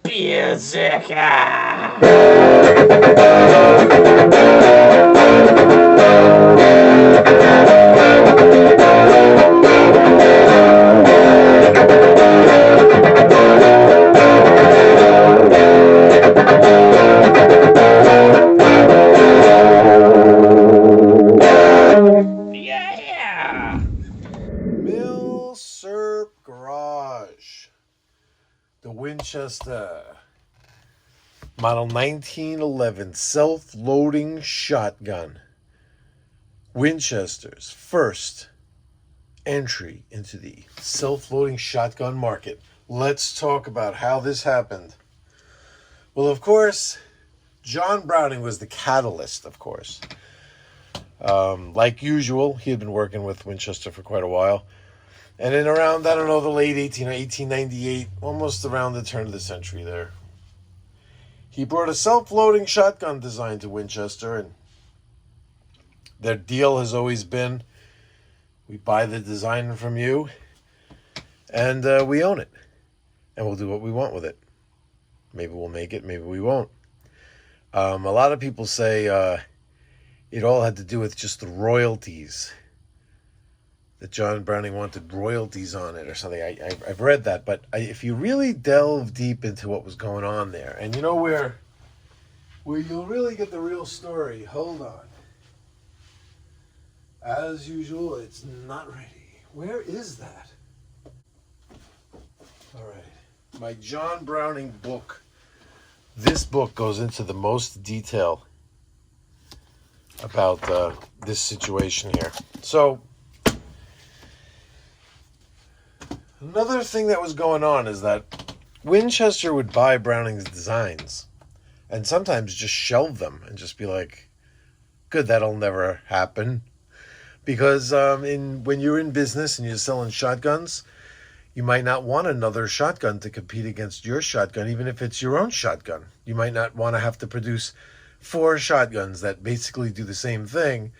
Music. Yeah. Mill Serp Garage. The Winchester Model 1911 self-loading shotgun. Winchester's first entry into the self-loading shotgun market. Let's talk about how this happened. Well, of course, John Browning was the catalyst, of course. Like usual, he had been working with Winchester for quite a while. And in around, I don't know, the late 1898, almost around the turn of the century there, he brought a self-loading shotgun design to Winchester, and their deal has always been, we buy the design from you, and we own it, and we'll do what we want with it. Maybe we'll make it, maybe we won't. A lot of people say it all had to do with just the royalties, that John Browning wanted royalties on it or something. I've read that, but if you really delve deep into what was going on there, and you know where you'll really get the real story, hold on. As usual, it's not ready. Where is that? All right. My John Browning book. This book goes into the most detail about this situation here. So, another thing that was going on is that Winchester would buy Browning's designs and sometimes just shelve them and just be like, good, that'll never happen. Because when you're in business and you're selling shotguns, you might not want another shotgun to compete against your shotgun, even if it's your own shotgun. You might not want to have to produce 4 shotguns that basically do the same thing,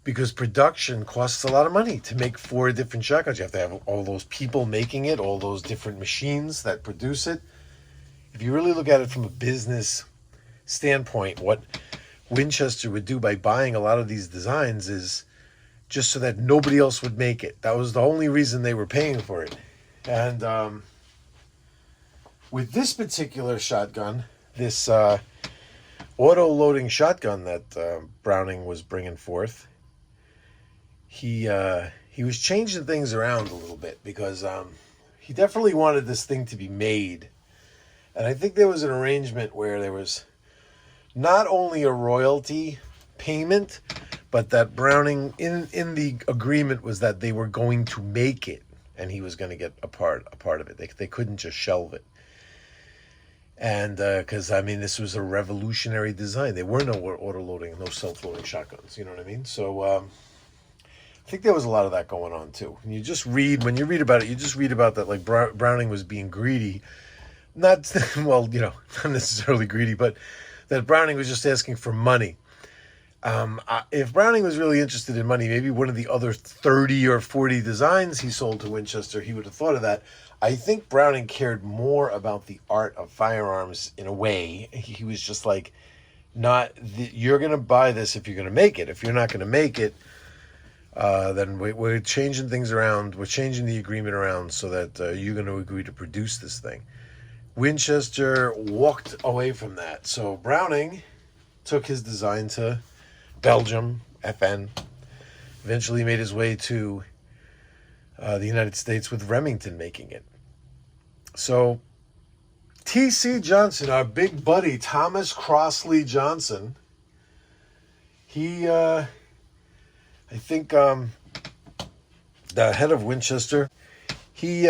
because production costs a lot of money to make 4 different shotguns. You have to have all those people making it, all those different machines that produce it. If you really look at it from a business standpoint, what Winchester would do by buying a lot of these designs is just so that nobody else would make it. That was the only reason they were paying for it. And with this particular shotgun, this auto-loading shotgun that Browning was bringing forth, he was changing things around a little bit, because he definitely wanted this thing to be made. And I think there was an arrangement where there was not only a royalty payment, but that Browning, in the agreement, was that they were going to make it, and he was going to get a part of it. They couldn't just shelve it. And because, this was a revolutionary design. There were no auto-loading, no self-loading shotguns, you know what I mean? So I think there was a lot of that going on, too. And when you read about it, you just read about that, like Browning was being greedy. Not, well, not necessarily greedy, but that Browning was just asking for money. If Browning was really interested in money, maybe one of the other 30 or 40 designs he sold to Winchester, he would have thought of that. I think Browning cared more about the art of firearms in a way. He was just like, you're going to buy this if you're going to make it. If you're not going to make it, then we're changing things around. We're changing the agreement around so that you're going to agree to produce this thing. Winchester walked away from that. So Browning took his design to Belgium, FN, eventually made his way to the United States with Remington making it. So T.C. Johnson, our big buddy Thomas Crossley Johnson, he, I think the head of Winchester, he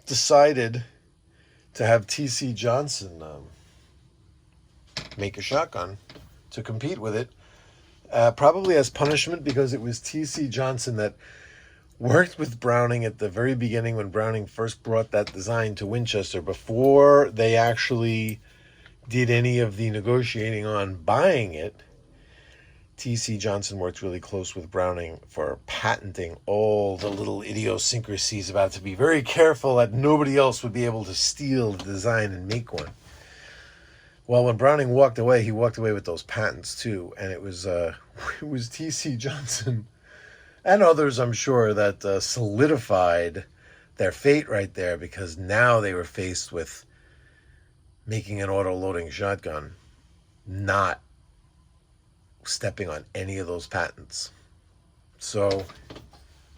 decided to have T.C. Johnson make a shotgun to compete with it. Probably as punishment, because it was T.C. Johnson that worked with Browning at the very beginning when Browning first brought that design to Winchester, before they actually did any of the negotiating on buying it. T.C. Johnson worked really close with Browning for patenting all the little idiosyncrasies about it, to be very careful that nobody else would be able to steal the design and make one. Well, when Browning walked away, he walked away with those patents too, and it was T.C. Johnson and others, I'm sure, that solidified their fate right there, because now they were faced with making an auto-loading shotgun, not stepping on any of those patents. So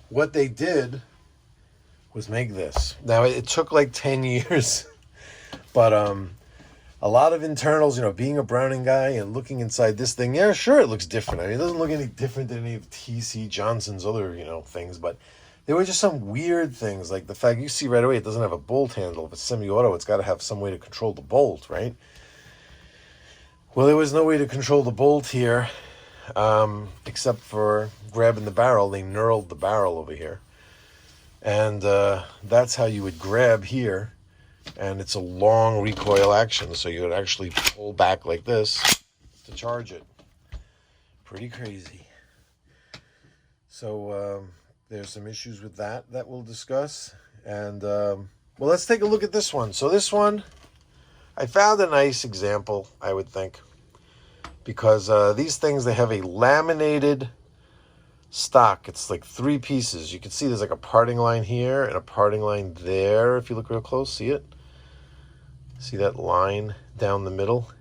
what they did was make this. Now, it took like 10 years, but a lot of internals, being a Browning guy and looking inside this thing, yeah, sure, it looks different. I mean, it doesn't look any different than any of T.C. Johnson's other, things, but there were just some weird things, like the fact you see right away it doesn't have a bolt handle. If it's semi-auto, it's got to have some way to control the bolt, right? Well, there was no way to control the bolt here, except for grabbing the barrel. They knurled the barrel over here. And that's how you would grab here. And it's a long recoil action, so you would actually pull back like this to charge it. Pretty crazy. So there's some issues with that we'll discuss. And, well, let's take a look at this one. So this one, I found a nice example, I would think, because these things, they have a laminated stock. It's like 3 pieces. You can see there's like a parting line here and a parting line there. If you look real close, see it? See that line down the middle?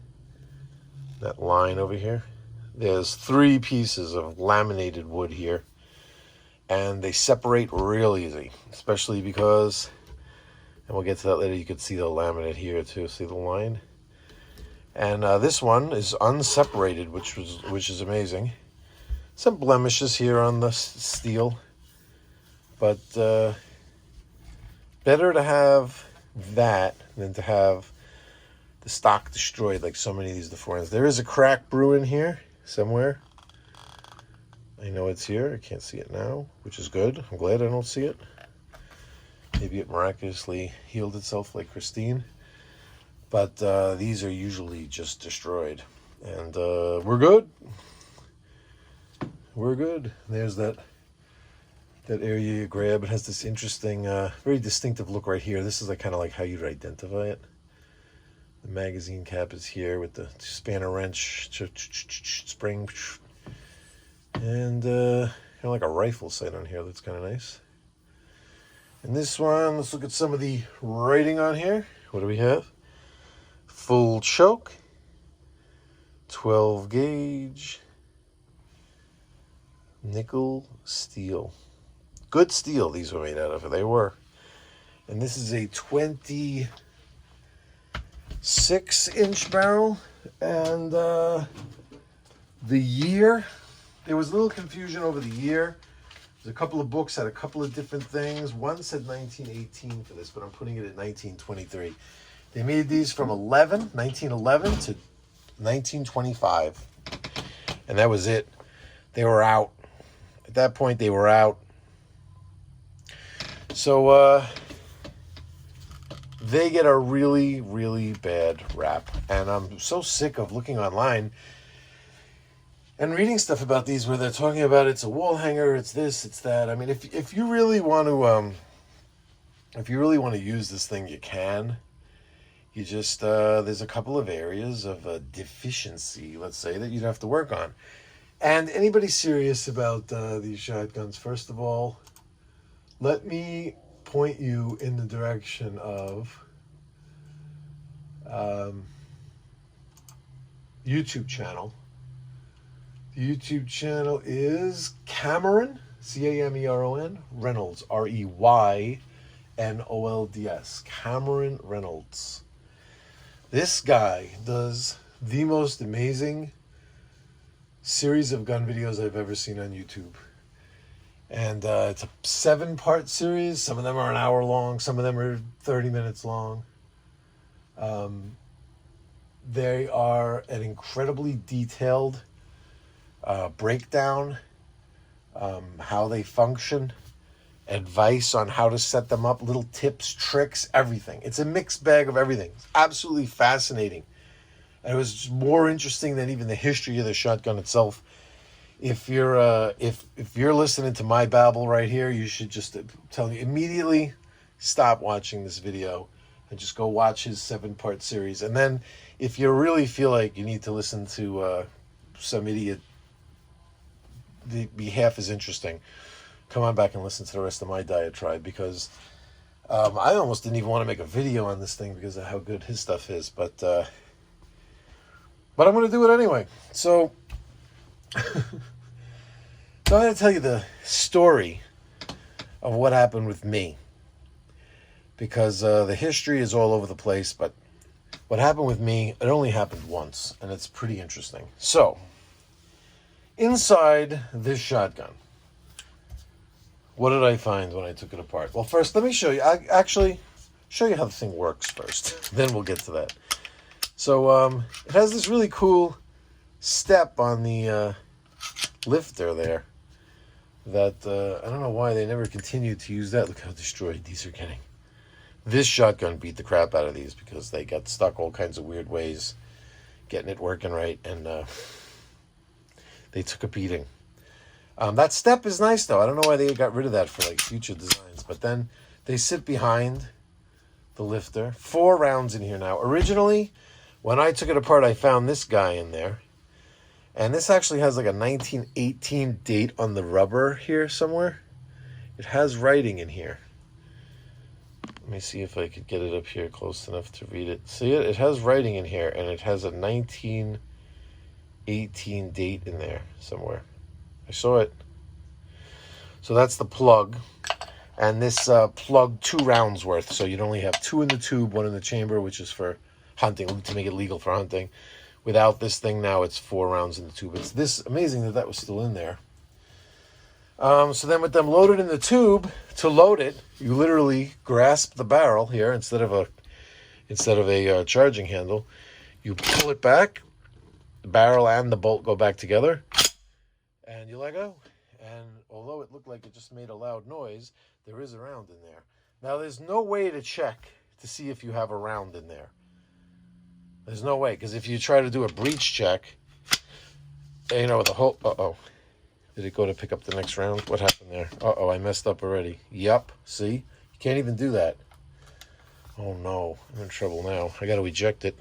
That line over here? There's 3 pieces of laminated wood here. And they separate real easy, especially because, and we'll get to that later, you can see the laminate here too. See the line? And this one is unseparated, which is amazing. Some blemishes here on the steel, but better to have that than to have the stock destroyed like so many of these Deforans. There is a crack brewing here somewhere. I know it's here. I can't see it now, which is good. I'm glad I don't see it. Maybe it miraculously healed itself like Christine. But these are usually just destroyed. And we're good. We're good. There's that area you grab. It has this interesting, very distinctive look right here. This is kind of like how you'd identify it. The magazine cap is here with the spanner wrench, spring, and kind of like a rifle sight on here. That's kind of nice. And this one, let's look at some of the writing on here. What do we have? Full choke, 12 gauge, nickel steel. Good steel these were made out of. They were. And this is a 26-inch barrel. And the year, there was a little confusion over the year. There's a couple of books had a couple of different things. One said 1918 for this, but I'm putting it at 1923. They made these from 1911 to 1925. And that was it. They were out. At that point, they were out. So they get a really, really bad rap. And I'm so sick of looking online and reading stuff about these where they're talking about it's a wall hanger, it's this, it's that. I mean, if you really want to use this thing, you can. You just there's a couple of areas of deficiency, let's say, that you'd have to work on. And anybody serious about these shotguns, first of all, let me point you in the direction of YouTube channel. The YouTube channel is Cameron, Cameron, Reynolds, Reynolds, Cameron Reynolds. This guy does the most amazing series of gun videos I've ever seen on YouTube. And it's a 7-part series. Some of them are an hour long. Some of them are 30 minutes long. They are an incredibly detailed breakdown, how they function, advice on how to set them up, little tips, tricks, everything. It's a mixed bag of everything. It's absolutely fascinating. And it was more interesting than even the history of the shotgun itself. if you're listening to my babble right here, you should just tell me immediately, stop watching this video and just go watch his 7-part series. And then if you really feel like you need to listen to some idiot be half as interesting, come on back and listen to the rest of my diatribe, because I almost didn't even want to make a video on this thing because of how good his stuff is, but I'm going to do it anyway. So So I'm going to tell you the story of what happened with me, because the history is all over the place, but what happened with me, it only happened once, and it's pretty interesting. So, inside this shotgun, what did I find when I took it apart? Well, first, let me show you. I actually show you how the thing works first. Then we'll get to that. So, it has this really cool step on the lifter there that I don't know why they never continued to use that. Look how destroyed these are getting. This shotgun beat the crap out of these because they got stuck all kinds of weird ways getting it working right, and they took a beating. That step is nice, though. I don't know why they got rid of that for like future designs, but then they sit behind the lifter. 4 rounds in here now. Originally, when I took it apart, I found this guy in there, and this actually has like a 1918 date on the rubber here somewhere. It has writing in here. Let me see if I could get it up here close enough to read it. See it? It has writing in here, and it has a 1918 date in there somewhere. I saw it. So that's the plug. And this plug 2 rounds worth. So you'd only have 2 in the tube, 1 in the chamber, which is for hunting, to make it legal for hunting. Without this thing now, it's 4 rounds in the tube. It's this amazing that that was still in there. So then with them loaded in the tube, to load it, you literally grasp the barrel here instead of a charging handle. You pull it back, the barrel and the bolt go back together, and you let go. And although it looked like it just made a loud noise, there is a round in there. Now there's no way to check to see if you have a round in there. There's no way, because if you try to do a breech check, you know, the whole... Uh-oh. Did it go to pick up the next round? What happened there? Uh-oh, I messed up already. Yup. See? You can't even do that. Oh, no. I'm in trouble now. I got to eject it.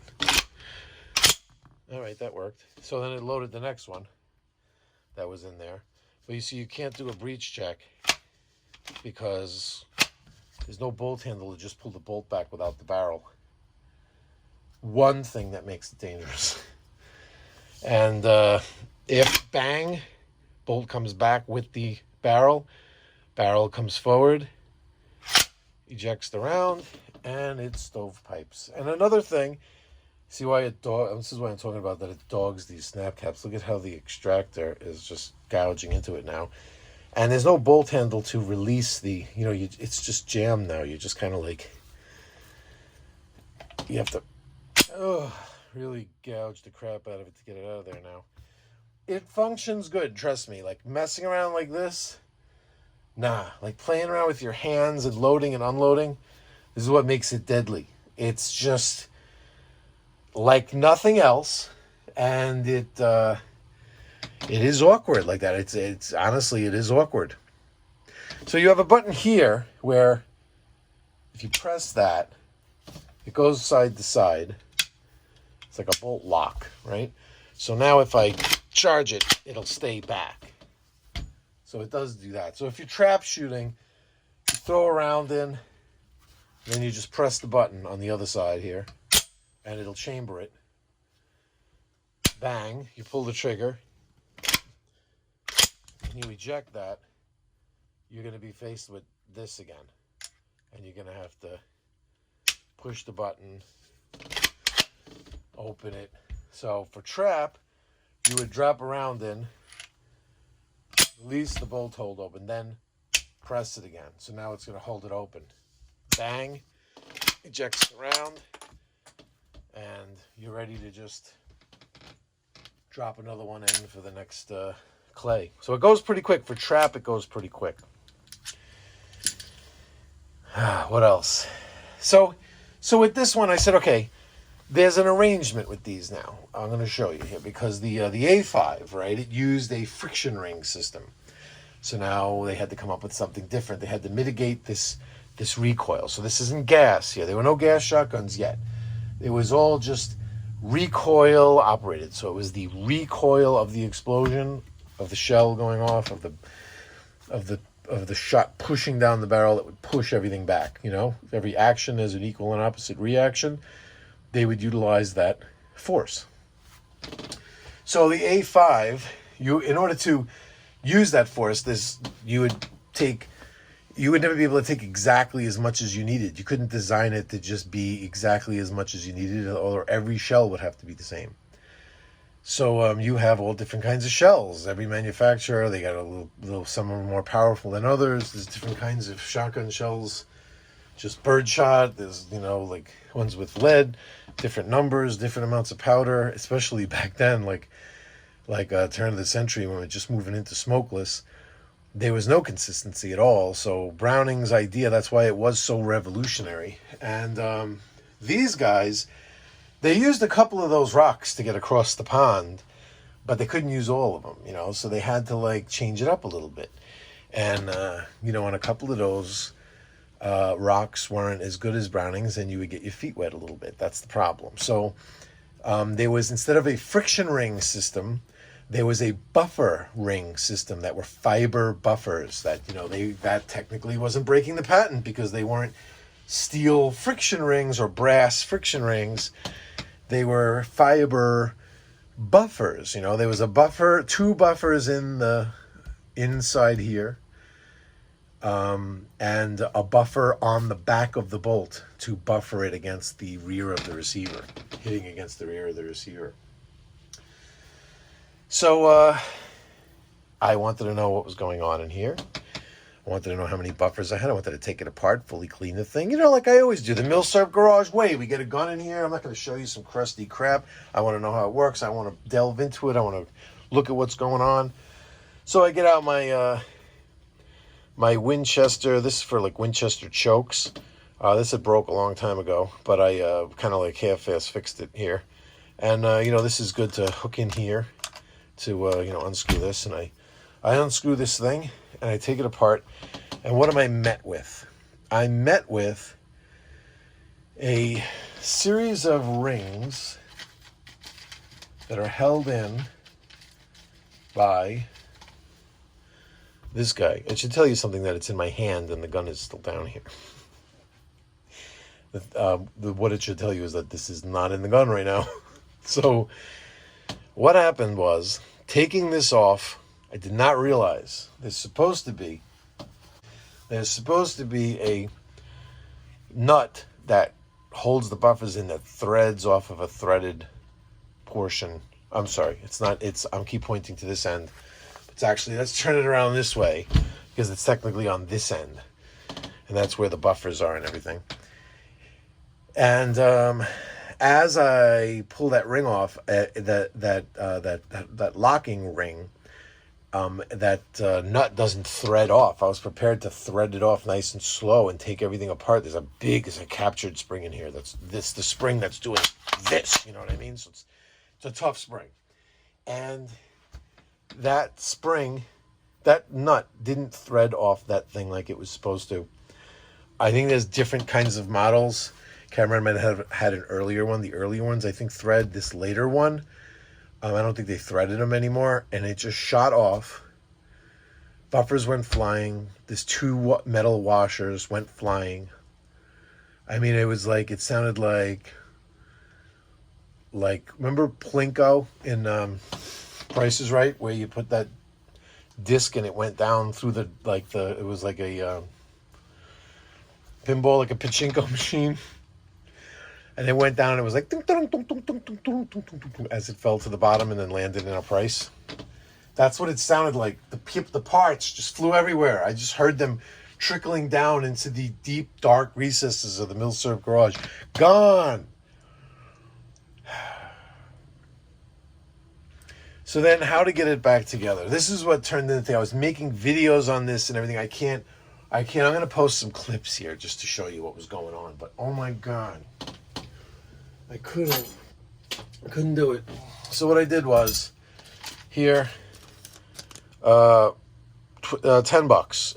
All right, that worked. So then it loaded the next one that was in there. But you see, you can't do a breech check because there's no bolt handle to just pull the bolt back without the barrel. One thing that makes it dangerous. And if bang, bolt comes back with the barrel comes forward, ejects the round, and it stovepipes. And another thing, see why this is why I'm talking about that it dogs these snap caps. Look at how the extractor is just gouging into it now. And there's no bolt handle to release the, it's just jammed now. You just kind of like, you have to really gouge the crap out of it to get it out of there now. It functions good, trust me. Like messing around like this, nah. Like playing around with your hands and loading and unloading, this is what makes it deadly. It's just like nothing else, and it is awkward like that. It's honestly, it is awkward. So you have a button here where if you press that, it goes side to side. It's like a bolt lock, right? So now if I charge it, it'll stay back. So it does do that. So if you're trap shooting, you throw a round in, then you just press the button on the other side here, and it'll chamber it. Bang, you pull the trigger, and you eject that, you're going to be faced with this again. And you're going to have to push the button, open it. So for trap, you would drop a round in, release the bolt hold open, then press it again. So now it's going to hold it open. Bang, ejects the round, and you're ready to just drop another one in for the next clay. So it goes pretty quick. For trap, it goes pretty quick. What else? So with this one, I said, okay, There's an arrangement with these now. I'm going to show you here because the A5, right, it used a friction ring system. So now they had to come up with something different. They had to mitigate this recoil. So this isn't gas here. There were no gas shotguns yet. It was all just recoil operated. So it was the recoil of the explosion, of the shell going off, of the shot pushing down the barrel that would push everything back. You know, every action is an equal and opposite reaction. They would utilize that force. So the A5, in order to use that force, you would never be able to take exactly as much as you needed. You couldn't design it to just be exactly as much as you needed, or every shell would have to be the same. So you have all different kinds of shells. Every manufacturer, they got a little, some are more powerful than others. There's different kinds of shotgun shells. Just birdshot. There's, like ones with lead, different numbers, different amounts of powder, especially back then, like turn of the century when we were just moving into smokeless. There was no consistency at all. So Browning's idea, that's why it was so revolutionary. And these guys, they used a couple of those rocks to get across the pond, but they couldn't use all of them, so they had to change it up a little bit. And, on a couple of those, rocks weren't as good as Browning's, and you would get your feet wet a little bit. That's the problem. So there was, instead of a friction ring system, there was a buffer ring system that were fiber buffers that, that technically wasn't breaking the patent because they weren't steel friction rings or brass friction rings. They were fiber buffers. There was a buffer, two buffers in the inside here, and a buffer on the back of the bolt to buffer it against the rear of the receiver, hitting against the rear of the receiver. So I wanted to know what was going on in here. I wanted to know how many buffers I had. I wanted to take it apart, fully clean the thing. Like I always do, the Milsurp garage way. We get a gun in here. I'm not going to show you some crusty crap. I want to know how it works. I want to delve into it. I want to look at what's going on. So I get out my my Winchester. This is for Winchester chokes. This had broke a long time ago, but I kind of half-ass fixed it here. And, this is good to hook in here to, unscrew this. And I unscrew this thing and I take it apart. And what am I met with? I met with a series of rings that are held in by this guy. It should tell you something that it's in my hand and the gun is still down here. What it should tell you is that this is not in the gun right now. So what happened was, taking this off, I did not realize there's supposed to be a nut that holds the buffers in that threads off of a threaded portion. I'm sorry, I'm keep pointing to this end. It's actually, let's turn it around this way because it's technically on this end. And that's where the buffers are and everything. And as I pull that ring off, that locking ring, that nut doesn't thread off. I was prepared to thread it off nice and slow and take everything apart. There's a captured spring in here. That's the spring that's doing this. You know what I mean? So it's a tough spring. And that spring, that nut didn't thread off that thing like it was supposed to. I think there's different kinds of models. Cameron might have had an earlier one. The earlier ones, I think, thread. This later one, I don't think they threaded them anymore. And it just shot off. Buffers went flying. These two metal washers went flying. I mean, it sounded like remember Plinko in Price is Right, where you put that disc and it went down through it was like a pinball, like a pachinko machine. And it went down and it was like ding, ding, ding, ding, ding, ding, ding, ding, ding, as it fell to the bottom and then landed in a price. That's what it sounded like. The parts just flew everywhere. I just heard them trickling down into the deep, dark recesses of the Milsurp garage. Gone. So then how to get it back together. This is what turned into, I was making videos on this and everything. I'm going to post some clips here just to show you what was going on. But oh my God. I couldn't do it. So what I did was, here, $10.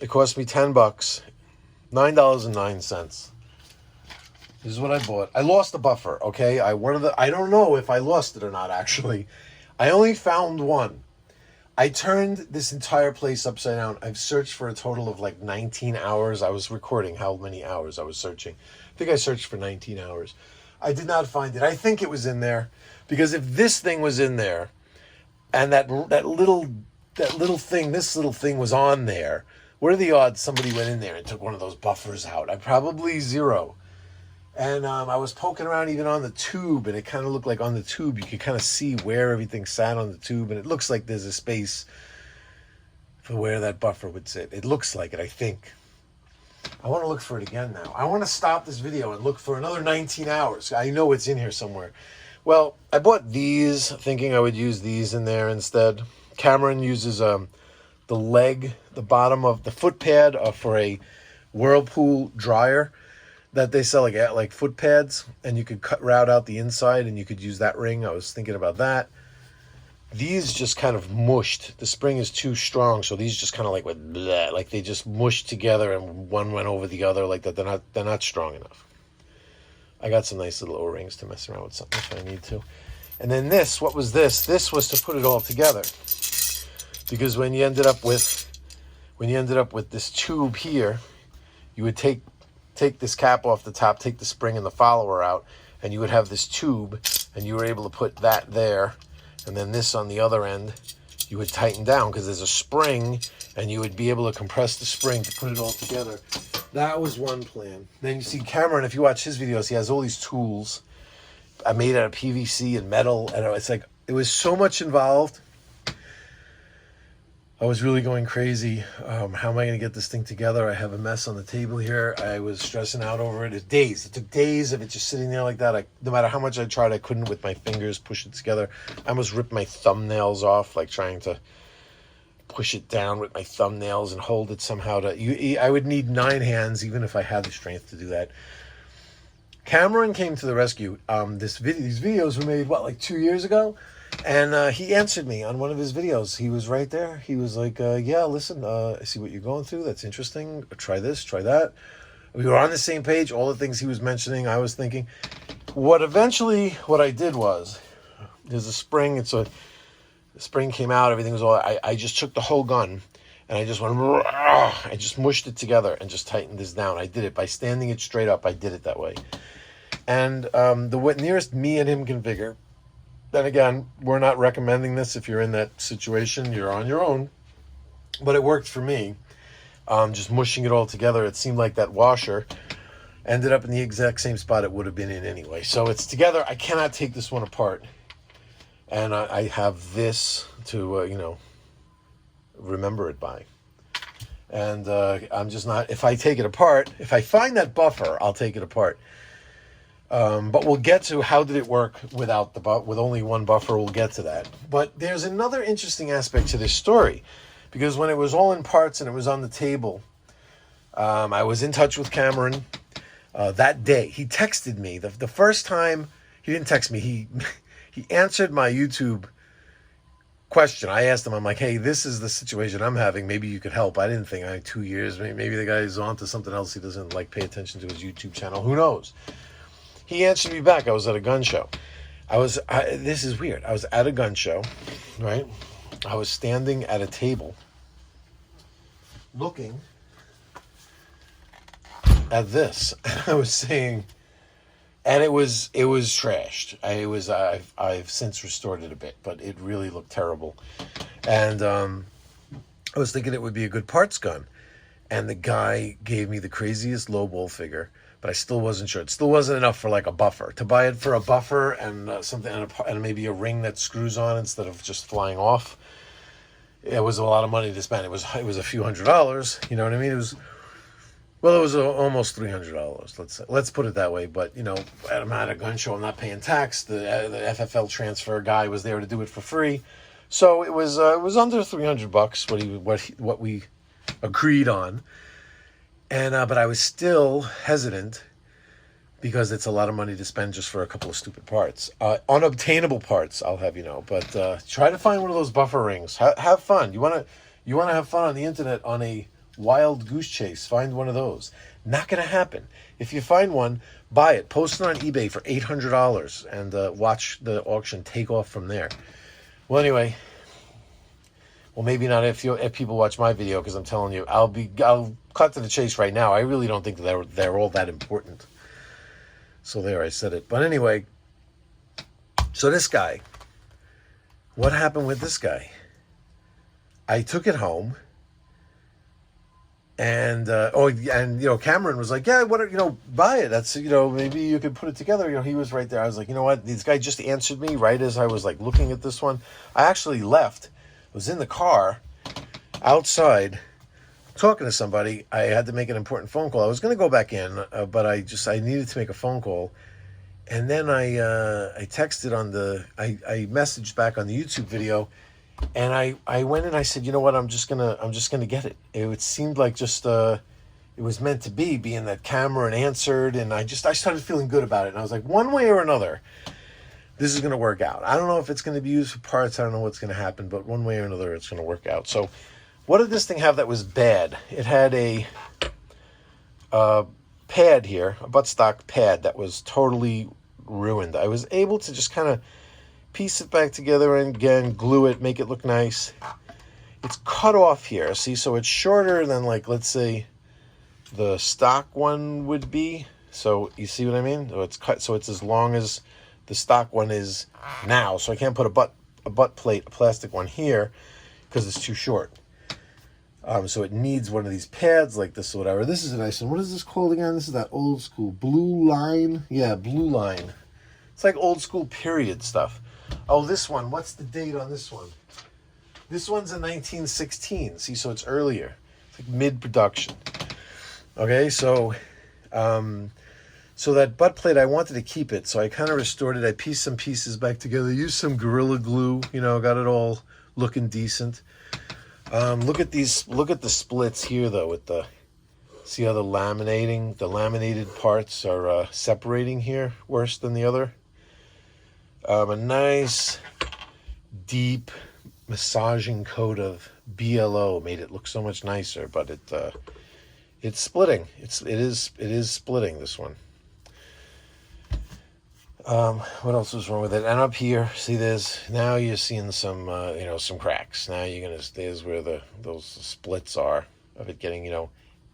It cost me $10, $9.09. This is what I bought. I lost the buffer, okay? I don't know if I lost it or not, actually. I only found one. I turned this entire place upside down. I've searched for a total of like 19 hours. I was recording how many hours I was searching. I think I searched for 19 hours. I did not find it. I think it was in there, because if this thing was in there and that little thing, this little thing was on there, what are the odds somebody went in there and took one of those buffers out? Probably zero. And I was poking around even on the tube, and it kind of looked like on the tube you could kind of see where everything sat on the tube, and it looks like there's a space for where that buffer would sit. It looks like it, I think. I want to look for it again now. I want to stop this video and look for another 19 hours. I know it's in here somewhere. Well, I bought these thinking I would use these in there instead. Cameron uses the leg, the bottom of the foot pad for a Whirlpool dryer that they sell like foot pads, and you could route out the inside and you could use that ring. I was thinking about that. These just kind of mushed. The spring is too strong, so these just kind of like went bleh, like they just mushed together, and one went over the other like that. They're not strong enough. I got some nice little O-rings to mess around with something if I need to. And then this, what was this? This was to put it all together, because when you ended up with this tube here, you would take this cap off the top, take the spring and the follower out, and you would have this tube, and you were able to put that there, and then this on the other end, you would tighten down because there's a spring, and you would be able to compress the spring to put it all together. That was one plan. Then you see Cameron, if you watch his videos, he has all these tools I made out of PVC and metal, and it's like, it was so much involved. I was really going crazy. How am I going to get this thing together? I have a mess on the table here. I was stressing out over it. It took days of it just sitting there like that. No matter how much I tried, I couldn't with my fingers push it together. I almost ripped my thumbnails off, like trying to push it down with my thumbnails and hold it somehow. I would need 9 hands, even if I had the strength to do that. Cameron came to the rescue. These videos were made, like 2 years ago? And he answered me on one of his videos. He was right there. He was like, yeah, listen, I see what you're going through. That's interesting. Try this, try that. We were on the same page. All the things he was mentioning, I was thinking. What I did was, there's a spring. The spring came out. Everything was all, I just took the whole gun and I just went, I just mushed it together and just tightened this down. I did it by standing it straight up. I did it that way. And the nearest me and him can figure. Then again, we're not recommending this if you're in that situation. You're on your own. But it worked for me. Just mushing it all together. It seemed like that washer ended up in the exact same spot it would have been in anyway. So it's together. I cannot take this one apart. And I have this to, remember it by. And I'm just not, if I take it apart, if I find that buffer, I'll take it apart. But we'll get to how did it work with only one buffer. We'll get to that. But there's another interesting aspect to this story, because when it was all in parts and it was on the table, I was in touch with Cameron that day. He texted me the first time. He didn't text me. He answered my YouTube question. I asked him, I'm like, hey, this is the situation I'm having. Maybe you could help. I didn't think I had 2 years. Maybe the guy's on to something else. He doesn't pay attention to his YouTube channel. Who knows? He answered me back. I was at a gun show. This is weird. I was at a gun show, right? I was standing at a table looking at this. I was saying, and it was trashed. I've since restored it a bit, but it really looked terrible. And I was thinking it would be a good parts gun. And the guy gave me the craziest lowball figure. But I still wasn't sure. It still wasn't enough for like a buffer. To buy it for a buffer and something and maybe a ring that screws on instead of just flying off, it was a lot of money to spend. It was a few $100s. You know what I mean? It was almost $300. Let's put it that way. But I'm at a gun show. I'm not paying tax. The FFL transfer guy was there to do it for free, so it was under $300. What we agreed on. And but I was still hesitant because it's a lot of money to spend just for a couple of stupid parts. Unobtainable parts, I'll have you know. But try to find one of those buffer rings. Have fun. You wanna have fun on the internet on a wild goose chase. Find one of those. Not gonna happen. If you find one, buy it. Post it on eBay for $800 and watch the auction take off from there. Well, anyway. Well, maybe not if people watch my video, because I'm telling you, I'll cut to the chase right now. I really don't think they're all that important. So there, I said it. But anyway, so this guy, what happened with this guy? I took it home, and Cameron was like, yeah, buy it. That's, maybe you could put it together. He was right there. I was like, you know what? This guy just answered me right as I was like looking at this one. I actually left. Was in the car outside talking to somebody. I had to make an important phone call. I was going to go back in, but I needed to make a phone call. And then I texted I messaged back on the YouTube video, and I went and I said, you know what? I'm just gonna get it. It seemed like just it was meant to be, being that Cameron answered, and I started feeling good about it. And I was like, one way or another, this is going to work out. I don't know if it's going to be used for parts. I don't know what's going to happen, but one way or another, it's going to work out. So what did this thing have that was bad? It had a pad here, a buttstock pad that was totally ruined. I was able to just kind of piece it back together and again, glue it, make it look nice. It's cut off here, see? So it's shorter than, like, let's say the stock one would be. So you see what I mean? So it's cut, so it's as long as the stock one is now, so I can't put a butt plate, a plastic one here, because it's too short. So it needs one of these pads like this or whatever. This is a nice one. What is this called again? This is that old school blue line. Yeah, blue line. It's like old school period stuff. Oh, this one. What's the date on this one? This one's in 1916. See, so it's earlier. It's like mid-production. Okay, so so that butt plate, I wanted to keep it, so I kind of restored it. I pieced some pieces back together, used some Gorilla Glue, got it all looking decent. Look at the splits here, though, see how the laminated parts are separating here worse than the other. A nice, deep, massaging coat of BLO made it look so much nicer, but it's splitting. It is splitting, this one. What else was wrong with it? And up here, see, now you're seeing some, some cracks. Now there's where those splits are of it getting,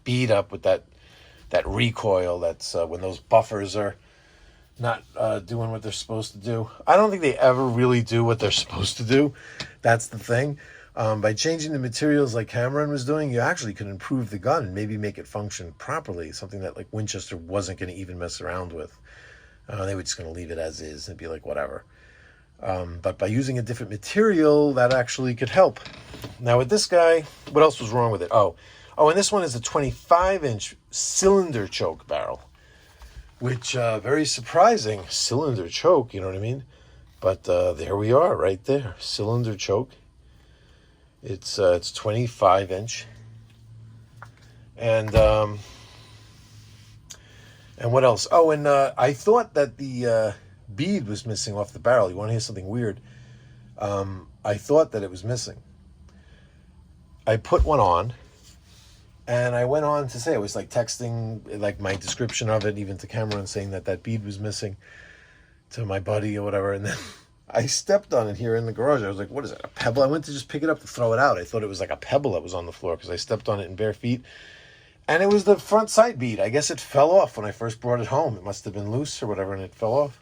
beat up with that recoil. That's when those buffers are not doing what they're supposed to do. I don't think they ever really do what they're supposed to do. That's the thing. By changing the materials like Cameron was doing, you actually could improve the gun and maybe make it function properly, something that like Winchester wasn't going to even mess around with. They were just going to leave it as is and be like, whatever. But by using a different material, that actually could help. Now with this guy, what else was wrong with it? Oh, and this one is a 25-inch cylinder choke barrel, which, very surprising, cylinder choke, you know what I mean? But there we are, right there, cylinder choke. It's 25-inch. And what else? Oh, and I thought that the bead was missing off the barrel. You want to hear something weird? I thought that it was missing. I put one on, and I went on to say, I was like texting like my description of it, even to Cameron, saying that bead was missing to my buddy or whatever. And then I stepped on it here in the garage. I was like, what is it, a pebble? I went to just pick it up to throw it out. I thought it was like a pebble that was on the floor because I stepped on it in bare feet. And it was the front side bead. I guess it fell off when I first brought it home. It must have been loose or whatever, and it fell off.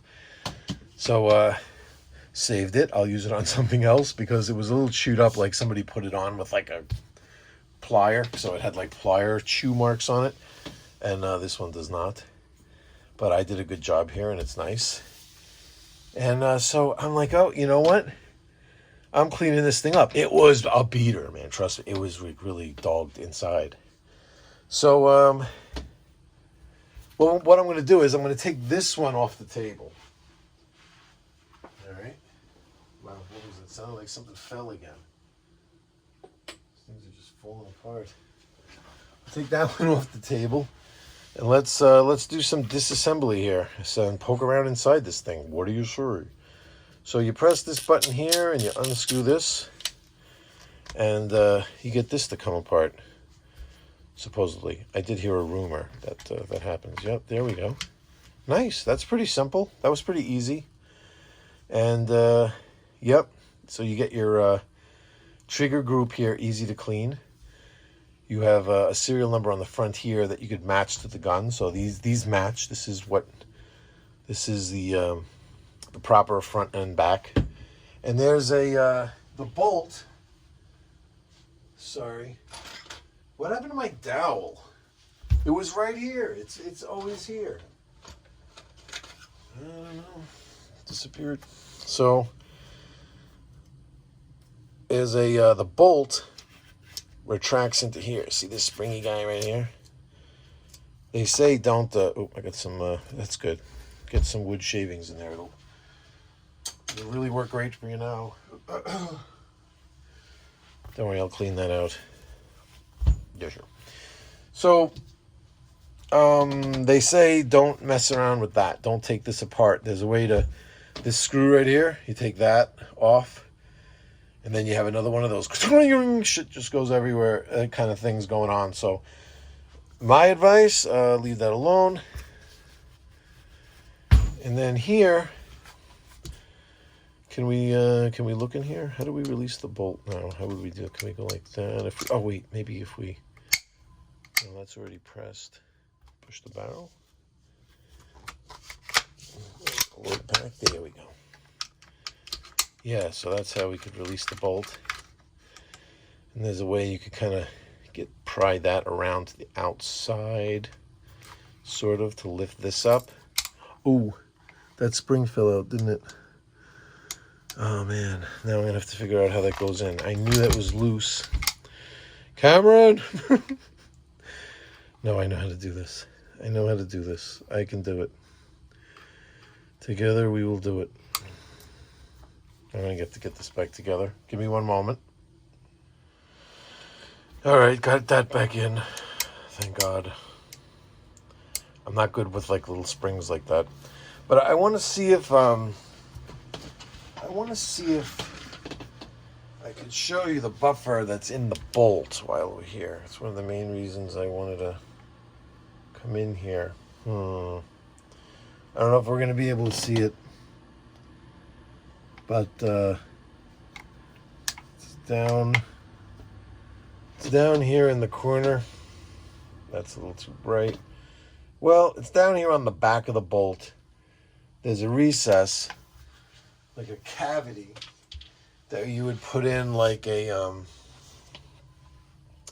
So, saved it. I'll use it on something else because it was a little chewed up, like somebody put it on with like a plier. So it had like plier chew marks on it. And this one does not. But I did a good job here, and it's nice. And so I'm like, oh, you know what? I'm cleaning this thing up. It was a beater, man. Trust me. It was really dogged inside. So, well, what I'm going to do is I'm going to take this one off the table. All right. Wow, what was it? It sounded like something fell again. Things are just falling apart. I'll take that one off the table. And let's do some disassembly here. So, and poke around inside this thing. What are you sure? So you press this button here and you unscrew this, and you get this to come apart. Supposedly, I did hear a rumor that that happens. Yep, there we go. Nice. That's pretty simple. That was pretty easy. And yep. So you get your trigger group here, easy to clean. You have a serial number on the front here that you could match to the gun. So these match. This is the proper front and back. And there's the bolt. Sorry. What happened to my dowel? It was right here. It's always here. I don't know. Disappeared. So there's the bolt retracts into here. See this springy guy right here? They say don't. Oh, I got some. That's good. Get some wood shavings in there. It'll really work great for you now. Don't worry, I'll clean that out. Yeah, sure. So, they say don't mess around with that. Don't take this apart. There's a way to, this screw right here, you take that off, and then you have another one of those, shit just goes everywhere, that kind of things going on. So, my advice, leave that alone. And then here, can we look in here? How do we release the bolt now? How would we do it? Can we go like that? Oh wait, maybe if we, no, that's already pressed. Push the barrel. Pull it back. There we go. Yeah, so that's how we could release the bolt. And there's a way you could kind of pry that around to the outside, sort of, to lift this up. Ooh, that spring fell out, didn't it? Oh man, now I'm gonna have to figure out how that goes in. I knew that was loose. Cameron! No, I know how to do this. I know how to do this. I can do it. Together we will do it. I'm gonna get this back together. Give me one moment. All right, got that back in. Thank God. I'm not good with like little springs like that, but I want to see if I could show you the buffer that's in the bolt while we're here. It's one of the main reasons I wanted to come in here. I don't know if we're going to be able to see it, but it's down here in the corner. That's a little too bright. Well, it's down here on the back of the bolt. There's a recess, like a cavity, that you would put in like a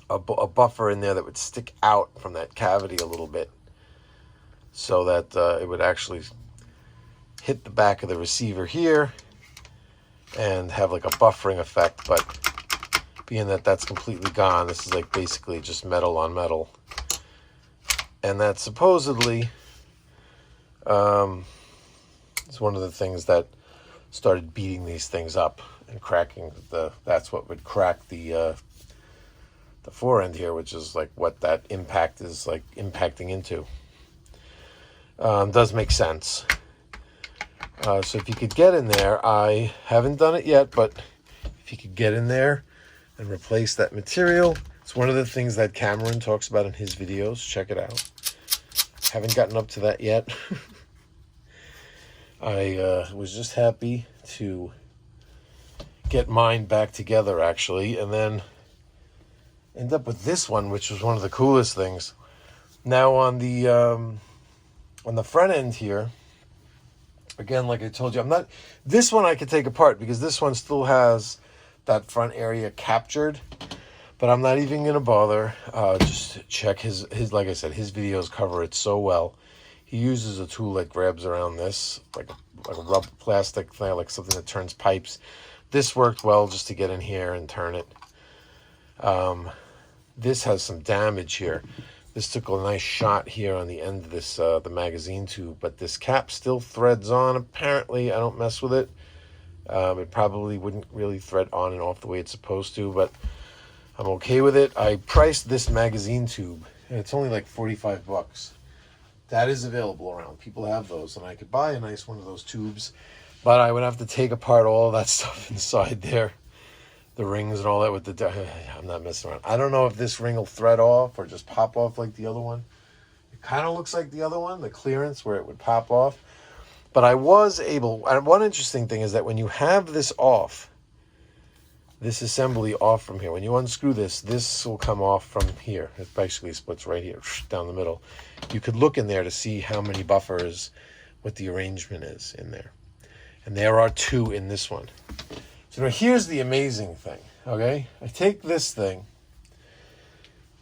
buffer in there that would stick out from that cavity a little bit, so that it would actually hit the back of the receiver here and have like a buffering effect. But being that that's completely gone, this is like basically just metal on metal. And that supposedly is one of the things that started beating these things up and cracking that's what would crack the forend here, which is like what that impact is like impacting into. Does make sense. So if you could get in there, I haven't done it yet, but if you could get in there and replace that material, it's one of the things that Cameron talks about in his videos. Check it out. Haven't gotten up to that yet. I was just happy to get mine back together, actually, and then end up with this one, which was one of the coolest things. Now on the front end here, again, like I told you, this one I could take apart because this one still has that front area captured, but I'm not even going to bother. Just check his, like I said, his videos cover it so well. He uses a tool that grabs around this, like a rubber plastic thing, like something that turns pipes. This worked well just to get in here and turn it. This has some damage here. This took a nice shot here on the end of this, the magazine tube, but this cap still threads on. Apparently, I don't mess with it. It probably wouldn't really thread on and off the way it's supposed to, but I'm okay with it. I priced this magazine tube, and it's only like $45. That is available around. People have those, and I could buy a nice one of those tubes, but I would have to take apart all of that stuff inside there, the rings and all that with the... I'm not messing around. I don't know if this ring will thread off or just pop off like the other one. It kind of looks like the other one, the clearance where it would pop off. But I was able... And one interesting thing is that when you have this off, this assembly off from here, when you unscrew this, this will come off from here. It basically splits right here, down the middle. You could look in there to see how many buffers, what the arrangement is in there. And there are 2 in this one. So now here's the amazing thing, okay? I take this thing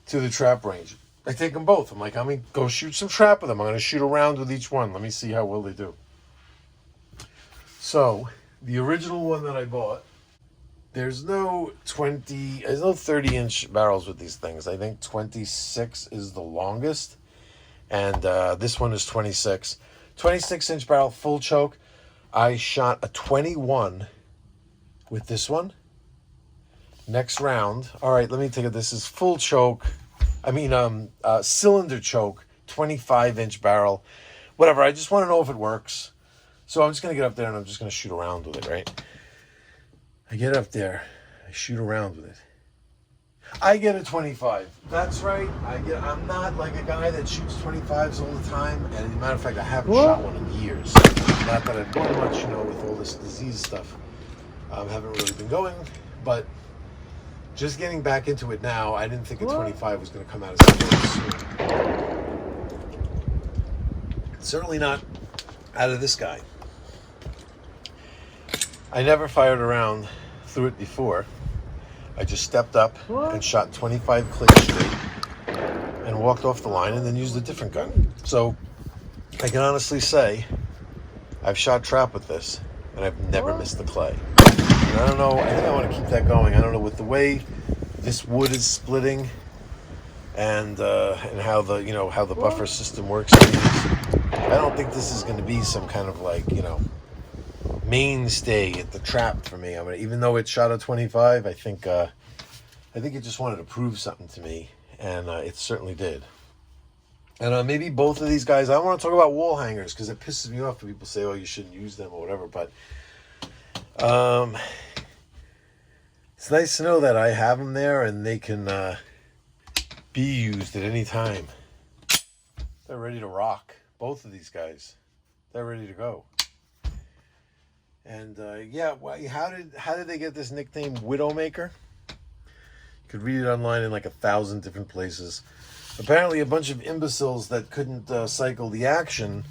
to the trap range. I take them both. I'm like, I'm going to go shoot some trap with them. I'm going to shoot around with each one. Let me see how well they do. So, the original one that I bought, there's no 30-inch barrels with these things. I think 26 is the longest. And this one is 26. 26-inch barrel, full choke. I shot a 21 with this one. Next round. All right, let me take it. This is full choke. I mean, cylinder choke, 25-inch barrel. Whatever, I just want to know if it works. So I'm just going to get up there and I'm just going to shoot around with it, right? I get up there. I shoot around with it. I get a 25. That's right. I'm not like a guy that shoots 25s all the time. And as a matter of fact, I haven't shot one in years. Not that I've done much, with all this disease stuff. Haven't really been going. But just getting back into it now, I didn't think a 25 was going to come out as soon. Certainly not out of this guy. I never fired around through it before. I just stepped up and shot 25 clicks straight and walked off the line and then used a different gun. So I can honestly say I've shot trap with this and I've never missed the clay. And I don't know, I think I want to keep that going. I don't know, with the way this wood is splitting and how the buffer system works. I don't think this is going to be some kind of mainstay at the trap for me. Even though it shot a 25, I think it just wanted to prove something to me, and it certainly did. And maybe both of these guys, I want to talk about wall hangers because it pisses me off when people say, oh, you shouldn't use them or whatever, but it's nice to know that I have them there and they can be used at any time. They're ready to rock. Both of these guys, they're ready to go. And how did they get this nickname, Widowmaker? You could read it online in 1,000 different places. Apparently, a bunch of imbeciles that couldn't cycle the action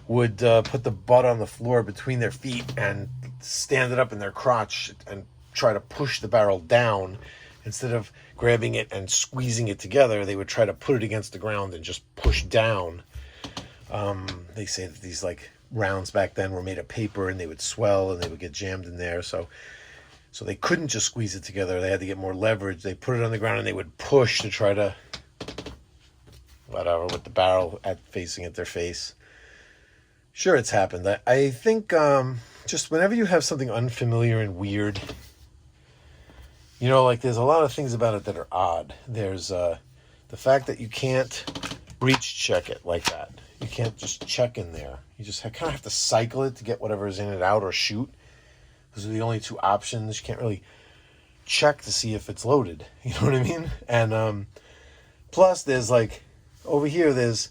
would put the butt on the floor between their feet and stand it up in their crotch and try to push the barrel down. Instead of grabbing it and squeezing it together, they would try to put it against the ground and just push down. They say that these rounds back then were made of paper and they would swell and they would get jammed in there. So they couldn't just squeeze it together. They had to get more leverage. They put it on the ground and they would push to try to, with the barrel facing at their face. Sure, it's happened. I think just whenever you have something unfamiliar and weird, there's a lot of things about it that are odd. There's the fact that you can't breech check it like that. You can't just check in there. You just kind of have to cycle it to get whatever is in it out or shoot. Those are the only two options. You can't really check to see if it's loaded. You know what I mean? And plus, there's over here, there's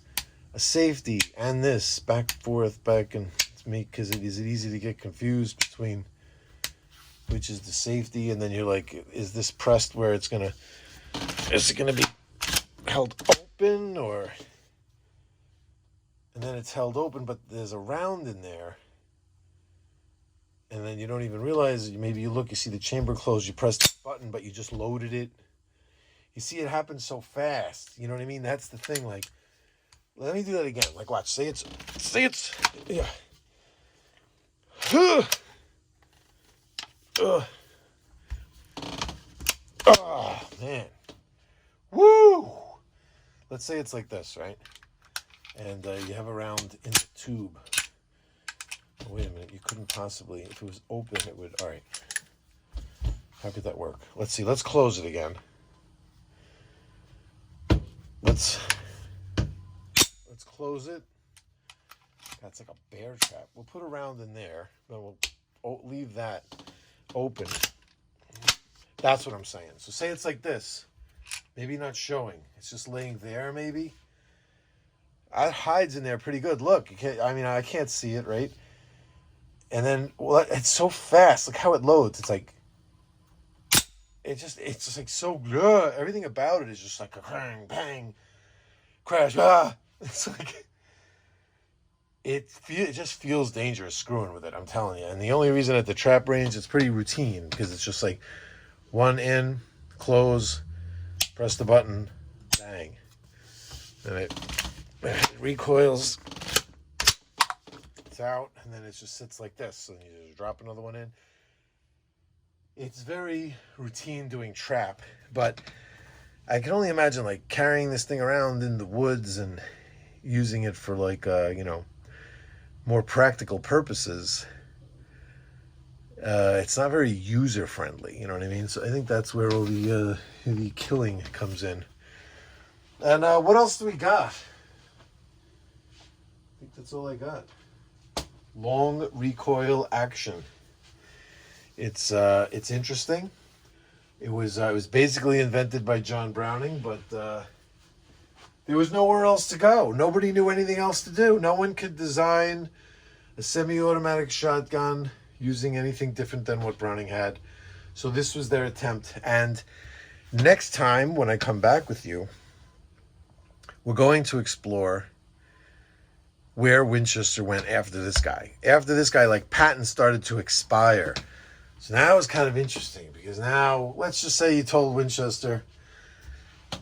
a safety and this back and because it is easy to get confused between which is the safety, and then you're is this pressed where is it gonna be held open or? And then it's held open, but there's a round in there. And then you don't even realize, maybe you look, you see the chamber closed, you press the button, but you just loaded it. You see, it happens so fast. You know what I mean? That's the thing. Let me do that again. Watch, say it's, yeah. Oh, man. Woo! Let's say it's like this, right? And you have a round in the tube. Oh, wait a minute, you couldn't possibly, if it was open, it would, all right. How could that work? Let's see, let's close it again. Let's close it. That's like a bear trap. We'll put a round in there. Then we'll leave that open. That's what I'm saying. So say it's like this. Maybe not showing. It's just laying there maybe. It hides in there pretty good. Look, I can't see it, right? And then, well, it's so fast. Look how it loads. It's like, it's just like so good. Everything about it is just like a bang, bang, crash. It's like, it just feels dangerous screwing with it, I'm telling you. And the only reason at the trap range, it's pretty routine because it's just like one in, close, press the button, bang. And it recoils, it's out, and then it just sits like this. And you just drop another one in. It's very routine doing trap, but I can only imagine like carrying this thing around in the woods and using it for like, more practical purposes. It's not very user friendly, you know what I mean? So I think that's where all the killing comes in. And what else do we got? I think that's all I got. Long recoil action. It's interesting. It was basically invented by John Browning, but there was nowhere else to go. Nobody knew anything else to do. No one could design a semi-automatic shotgun using anything different than what Browning had. So this was their attempt. And next time when I come back with you, we're going to explore where Winchester went after this guy. After this guy, like, patents started to expire. So now it's kind of interesting because now, let's just say you told Winchester,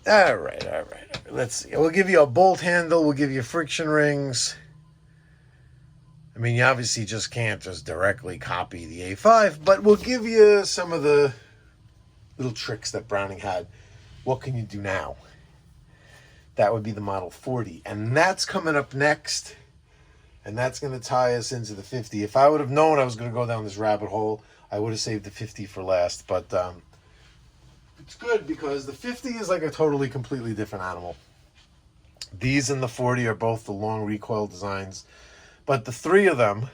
all right. Let's see. We'll give you a bolt handle. We'll give you friction rings. I mean, you obviously just can't just directly copy the A5, but we'll give you some of the little tricks that Browning had. What can you do now? That would be the Model 40. And that's coming up next. And that's going to tie us into the 50. If I would have known I was going to go down this rabbit hole, I would have saved the 50 for last. But it's good because the 50 is like a totally, completely different animal. These and the 40 are both the long recoil designs. But the three of them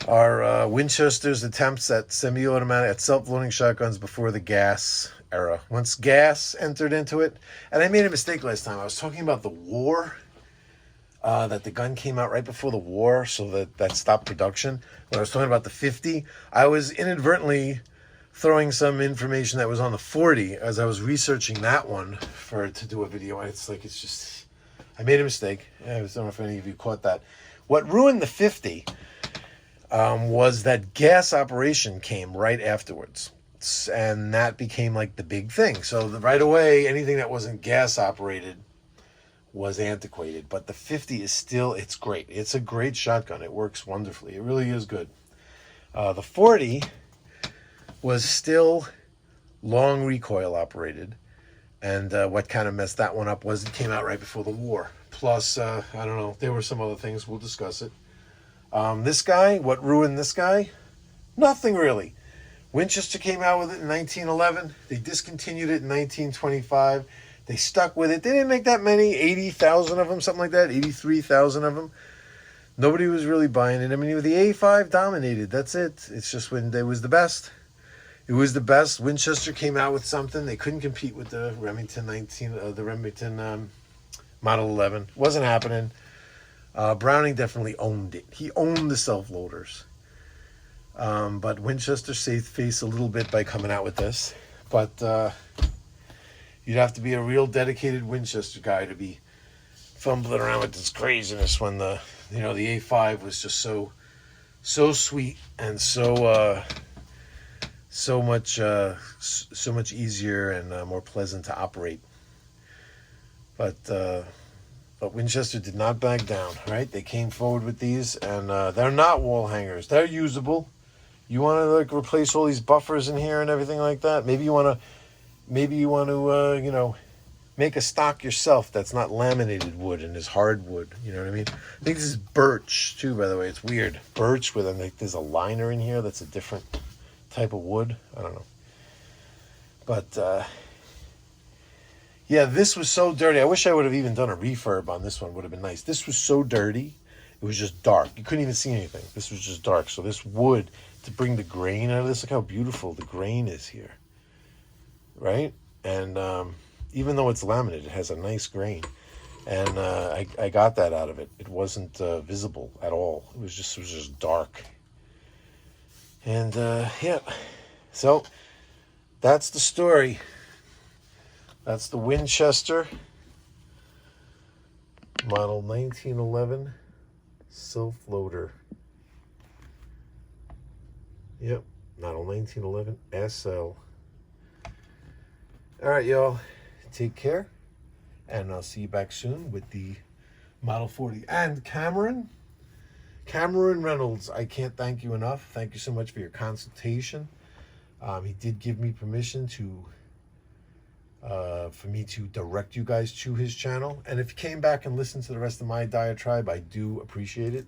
are Winchester's attempts at semi-automatic, at self-loading shotguns before the gas era. Once gas entered into it, and I made a mistake last time. I was talking about the war, that the gun came out right before the war, so that stopped production. When I was talking about the 50, I was inadvertently throwing some information that was on the 40 as I was researching that one to do a video. And it's just, I made a mistake. I don't know if any of you caught that. What ruined the 50 was that gas operation came right afterwards. And that became like the big thing. So right away, anything that wasn't gas operated was antiquated. But the 50 is still, it's great. It's a great shotgun. It works wonderfully. It really is good. The 40 was still long recoil operated. And what kind of messed that one up was it came out right before the war. Plus, I don't know, there were some other things. We'll discuss it. This guy, what ruined this guy? Nothing really. Winchester came out with it in 1911. They discontinued it in 1925. They stuck with it. They didn't make that many, 80,000 of them, something like that, 83,000 of them. Nobody was really buying it. I mean, the A5 dominated. That's it. It's just when it was the best. It was the best. Winchester came out with something. They couldn't compete with the Remington Model 11. It wasn't happening. Browning definitely owned it. He owned the self-loaders. But Winchester saved face a little bit by coming out with this. But you'd have to be a real dedicated Winchester guy to be fumbling around with this craziness when the A5 was just so sweet and so much easier and more pleasant to operate. But Winchester did not back down, right? They came forward with these, and they're not wall hangers. They're usable. You want to replace all these buffers in here and everything like that. Maybe you want to make a stock yourself that's not laminated wood and is hardwood. You know what I mean? I think this is birch too, by the way. It's weird. Birch with there's a liner in here that's a different type of wood. I don't know. But yeah, this was so dirty. I wish I would have even done a refurb on this one. Would have been nice. This was so dirty. It was just dark. You couldn't even see anything. This was just dark. So this wood, to bring the grain out of this, look how beautiful the grain is here. Right? And even though it's laminated, it has a nice grain. And I got that out of it. It wasn't visible at all. It was just dark. And yeah, so that's the story. That's the Winchester Model 1911 self-loader. Yep, Model 1911 SL. All right, y'all. Take care. And I'll see you back soon with the Model 40. And Cameron Reynolds, I can't thank you enough. Thank you so much for your consultation. He did give me permission to, for me to direct you guys to his channel. And if you came back and listened to the rest of my diatribe, I do appreciate it.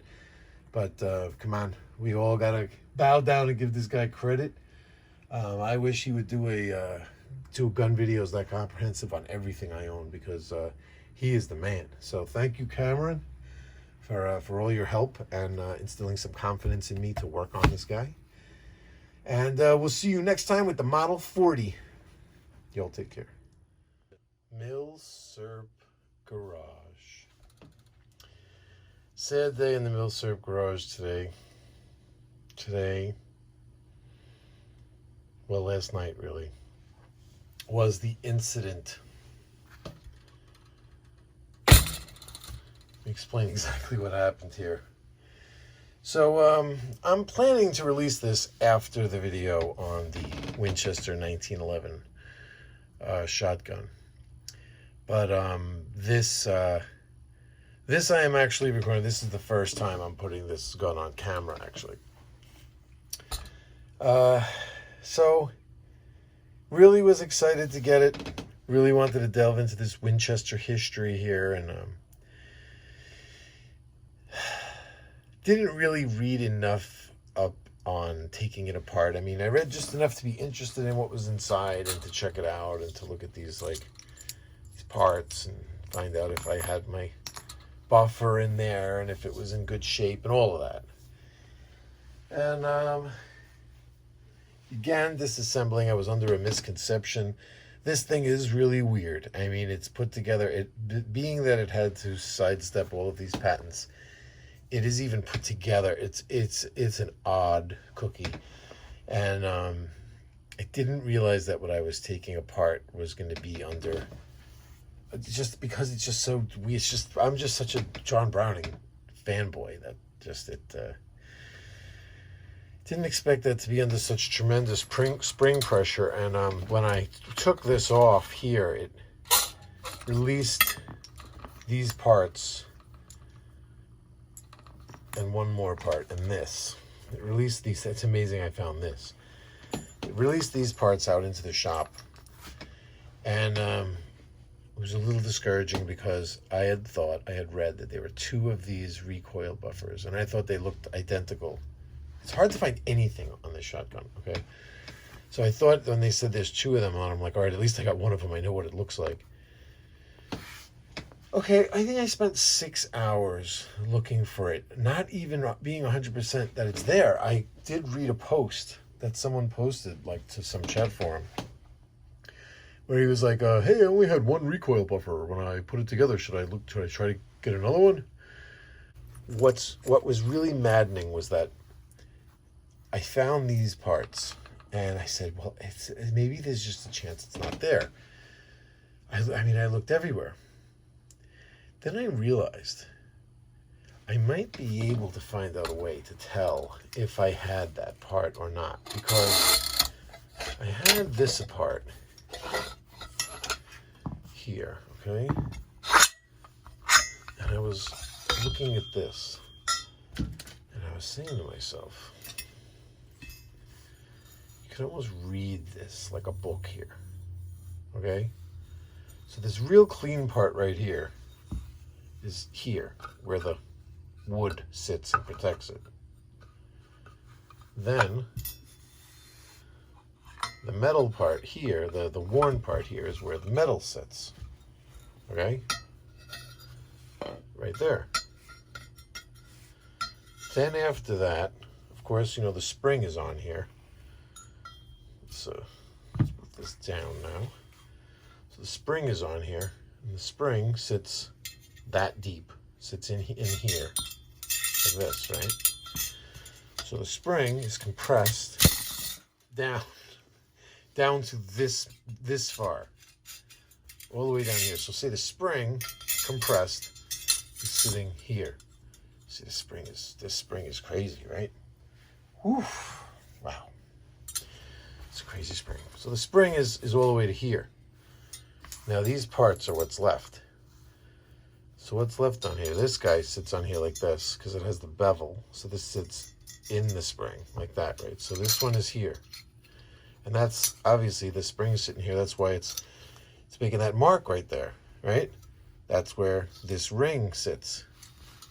But come on, we all got to bow down and give this guy credit. I wish he would do do gun videos that comprehensive on everything I own, because he is the man. So thank you, Cameron, for all your help and instilling some confidence in me to work on this guy. And we'll see you next time with the Model 40. Y'all take care. Milsurp Garage. Sad day in the Milsurp Garage today. Well, last night really was the incident. Let me explain exactly what happened here. So I'm planning to release this after the video on the Winchester 1911 shotgun. But this I am actually recording. This is the first time I'm putting this gun on camera, actually. So really was excited to get it. Really wanted to delve into this Winchester history here, and didn't really read enough up on taking it apart. I mean, I read just enough to be interested in what was inside and to check it out and to look at these these parts and find out if I had my buffer in there and if it was in good shape and all of that. And began disassembling. I was under a misconception. This thing is really weird. I mean, it's put together, being that it had to sidestep all of these patents, it is even put together. It's an odd cookie. And I didn't realize that what I was taking apart was going to be under, just because it's just so weird. I'm just such a John Browning fanboy that didn't expect that to be under such tremendous spring pressure. And when I took this off here, it released these parts and one more part, and this. It released these. It's amazing I found this. It released these parts out into the shop. And it was a little discouraging because I had read that there were 2 of these recoil buffers, and I thought they looked identical. It's hard to find anything on this shotgun, okay? So I thought when they said there's 2 of them on, I'm like, all right, at least I got one of them. I know what it looks like. Okay, I think I spent 6 hours looking for it, not even being 100% that it's there. I did read a post that someone posted, to some chat forum, where he was like, hey, I only had 1 recoil buffer when I put it together. Should I try to get another one? What was really maddening was that I found these parts, and I said, well, maybe there's just a chance it's not there. I mean, I looked everywhere. Then I realized I might be able to find out a way to tell if I had that part or not, because I had this apart here, okay? And I was looking at this, and I was saying to myself, you can almost read this like a book here, okay? So this real clean part right here is here, where the wood sits and protects it. Then the metal part here, the worn part here, is where the metal sits. Okay? Right there. Then after that, of course, you know, the spring is on here. So let's put this down now. So the spring is on here, and the spring sits that deep, sits in here, like this, right? So the spring is compressed down to this far, all the way down here. So say the spring compressed is sitting here. See, this spring is crazy, right? Whew. Wow. It's a crazy spring. So the spring is all the way to here. Now these parts are what's left. So what's left on here? This guy sits on here like this because it has the bevel. So this sits in the spring like that, right? So this one is here. And that's obviously the spring is sitting here. That's why it's making that mark right there, right? That's where this ring sits.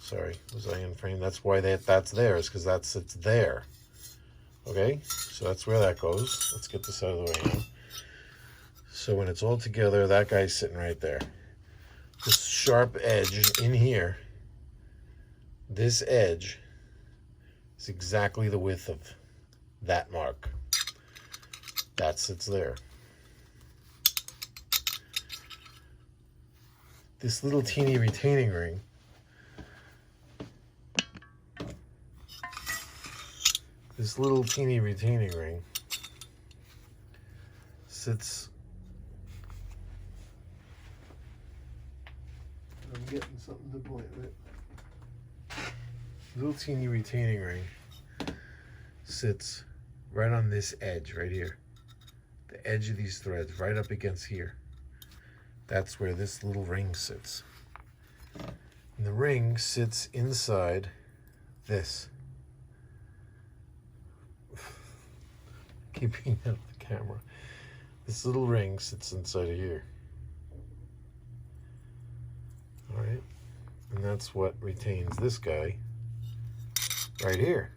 Sorry, was I in frame? That's why that's there, is because that sits there. Okay, so that's where that goes. Let's get this out of the way now. So when it's all together, that guy's sitting right there. This sharp edge in here, this edge is exactly the width of that mark. That sits there. This little teeny retaining ring sits. I'm getting something to point with. Little teeny retaining ring sits right on this edge right here. The edge of these threads right up against here. That's where this little ring sits. And the ring sits inside this. Keeping out the camera. This little ring sits inside of here. All right. And that's what retains this guy right here.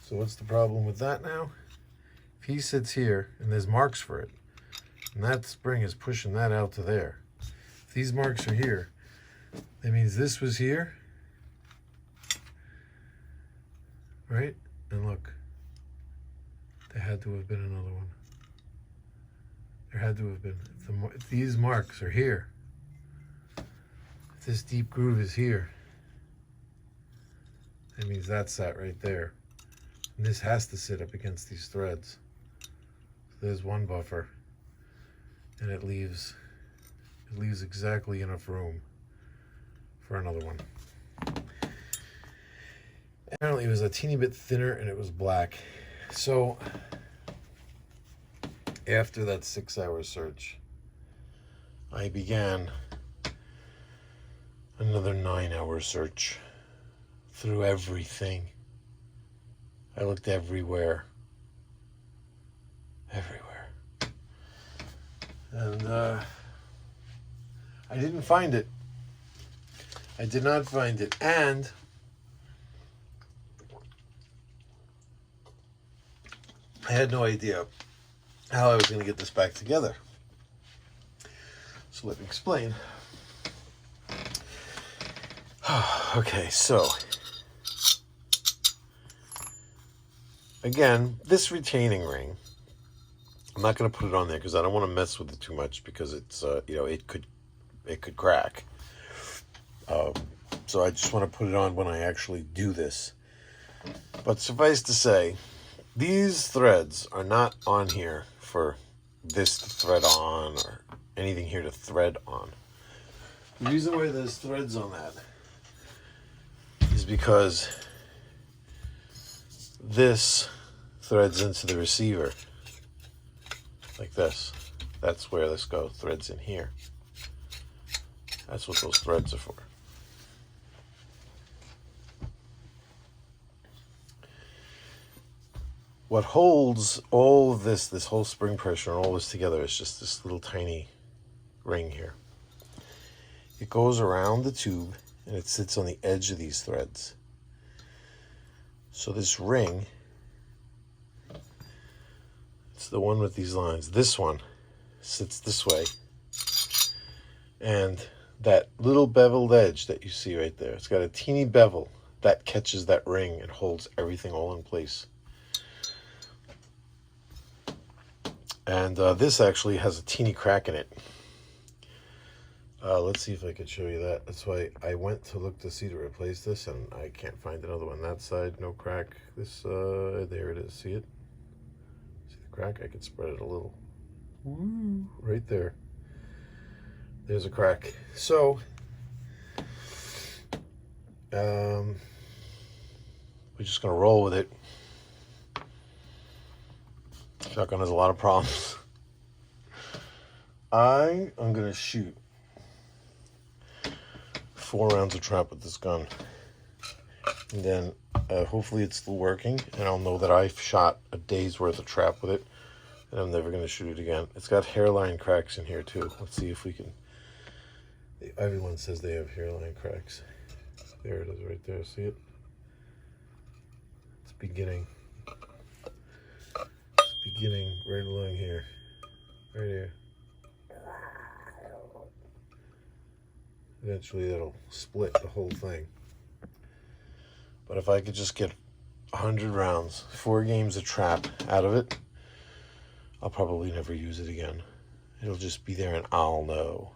So what's the problem with that now? If he sits here and there's marks for it, and that spring is pushing that out to there. If these marks are here, that means this was here, right? And look, there had to have been another one. There had to have been. If these marks are here, if this deep groove is here, that means that's that right there. And this has to sit up against these threads. So there's one buffer. And it leaves exactly enough room for another one. Apparently it was a teeny bit thinner and it was black. So after that 6-hour search, I began another 9-hour search through everything. I looked everywhere. And I didn't find it. I did not find it. And I had no idea how I was going to get this back together. So let me explain. Okay, so again, this retaining ring, I'm not going to put it on there because I don't want to mess with it too much because it's it could crack. So I just want to put it on when I actually do this. But suffice to say, these threads are not on here for this to thread on or anything here to thread on. The reason why there's threads on that is because this threads into the receiver like this. That's where this goes, threads in here. That's what those threads are for. What holds all of this whole spring pressure and all this together is just this little tiny ring here. It goes around the tube and it sits on the edge of these threads. So this ring, it's the one with these lines. This one sits this way. And that little beveled edge that you see right there, it's got a teeny bevel that catches that ring and holds everything all in place. And this actually has a teeny crack in it. Let's see if I can show you that. That's why I went to look to see to replace this, and I can't find another one. That side, no crack. This, there it is. See it? See the crack? I could spread it a little. Woo, right there. There's a crack. So, we're just gonna roll with it. Shotgun has a lot of problems. I am gonna shoot 4 rounds of trap with this gun, and then hopefully it's still working, and I'll know that I've shot a day's worth of trap with it, and I'm never gonna shoot it again. It's got hairline cracks in here too. Let's see if we can. Everyone says they have hairline cracks. There it is, right there. See it? It's beginning. Beginning right along here, right here. Eventually that'll split the whole thing. But if I could just get 100 rounds, 4 games of trap out of it, I'll probably never use it again. It'll just be there and I'll know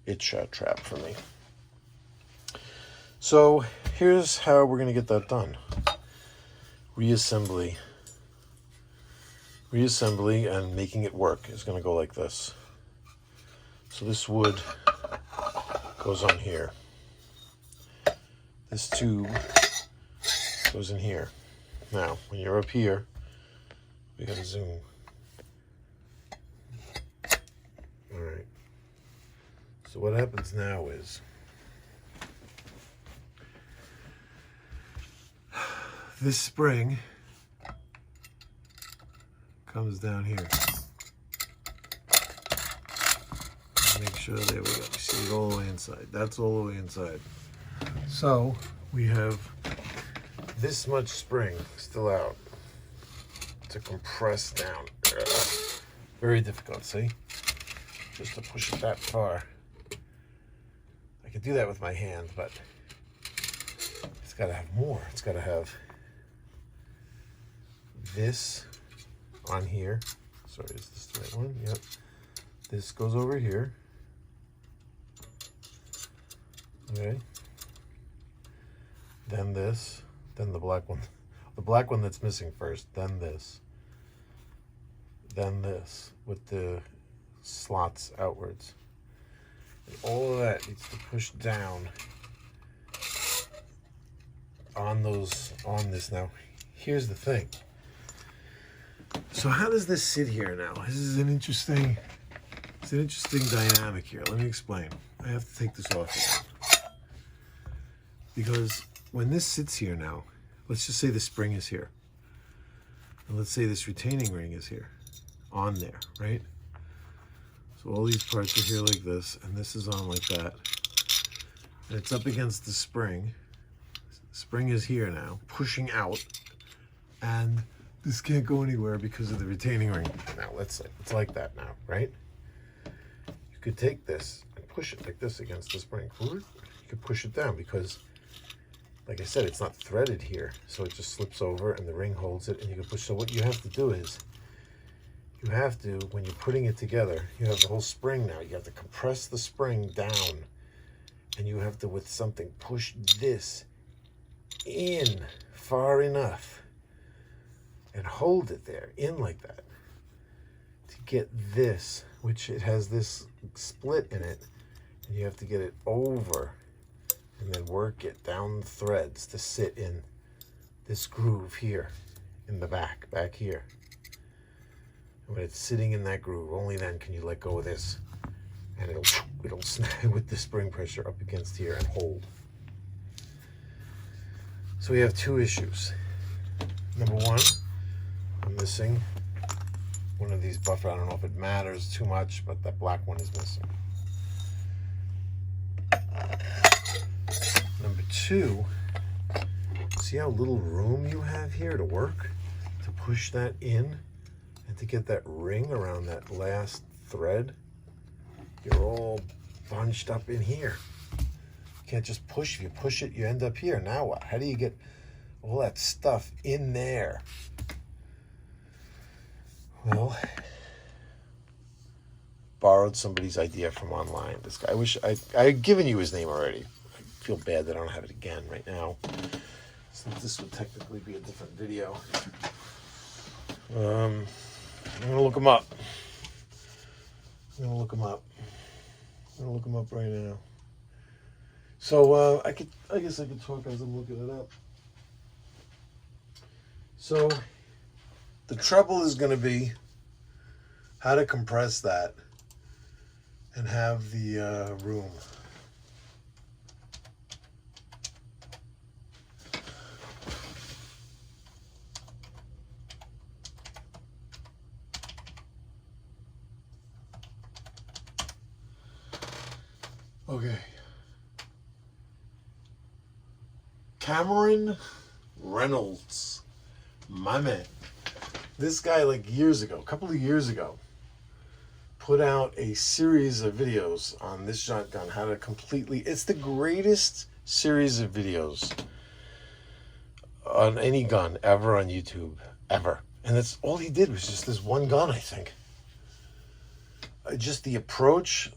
it shot trap for me. So here's how we're gonna get that done. Reassembly and making it work is going to go like this. So this wood goes on here. This tube goes in here. Now, when you're up here, we got to zoom. All right. So what happens now is this spring comes down here. Make sure, there we go. You see it all the way inside. That's all the way inside. So we have this much spring still out to compress down. Very difficult, see? Just to push it that far. I could do that with my hand, but it's got to have more. It's got to have this on here. Sorry, is this the right one? Yep. This goes over here. Okay. Then this. Then the black one. The black one that's missing first. Then this. Then this with the slots outwards. And all of that needs to push down on this. Now, here's the thing. So how does this sit here now? This is an interesting dynamic here. Let me explain. I have to take this off again. Because when this sits here now, let's just say the spring is here. And let's say this retaining ring is here, on there, right? So all these parts are here like this, and this is on like that. And it's up against the spring. Spring is here now, pushing out, and this can't go anywhere because of the retaining ring. Now let's say it's like that now, right? You could take this and push it like this against the spring. You could push it down because, like I said, it's not threaded here. So it just slips over and the ring holds it and you can push. So what you have to do is, you have to, when you're putting it together, you have the whole spring now. You have to compress the spring down and you have to, with something, push this in far enough and hold it there, in like that, to get this, which it has this split in it, and you have to get it over and then work it down the threads to sit in this groove here in the back here. And when it's sitting in that groove, only then can you let go of this, and it'll snap with the spring pressure up against here and hold. So we have 2 issues. Number 1, I'm missing one of these buffer. I don't know if it matters too much, but that black one is missing. Number 2, see how little room you have here to work, to push that in and to get that ring around that last thread? You're all bunched up in here. You can't just push. If you push it, you end up here. Now what? How do you get all that stuff in there? Well, borrowed somebody's idea from online. This guy, I wish I had given you his name already. I feel bad that I don't have it again right now. Since this would technically be a different video. I'm gonna look him up. I'm gonna look him up right now. So I guess I could talk as I'm looking it up. So the trouble is going to be how to compress that and have the room. Okay. Cameron Reynolds, my man. This guy, like years ago, a couple of years ago, put out a series of videos on this shotgun, how to completely, it's the greatest series of videos on any gun ever on YouTube, ever. And that's all he did was just this one gun, I think. Just the approach,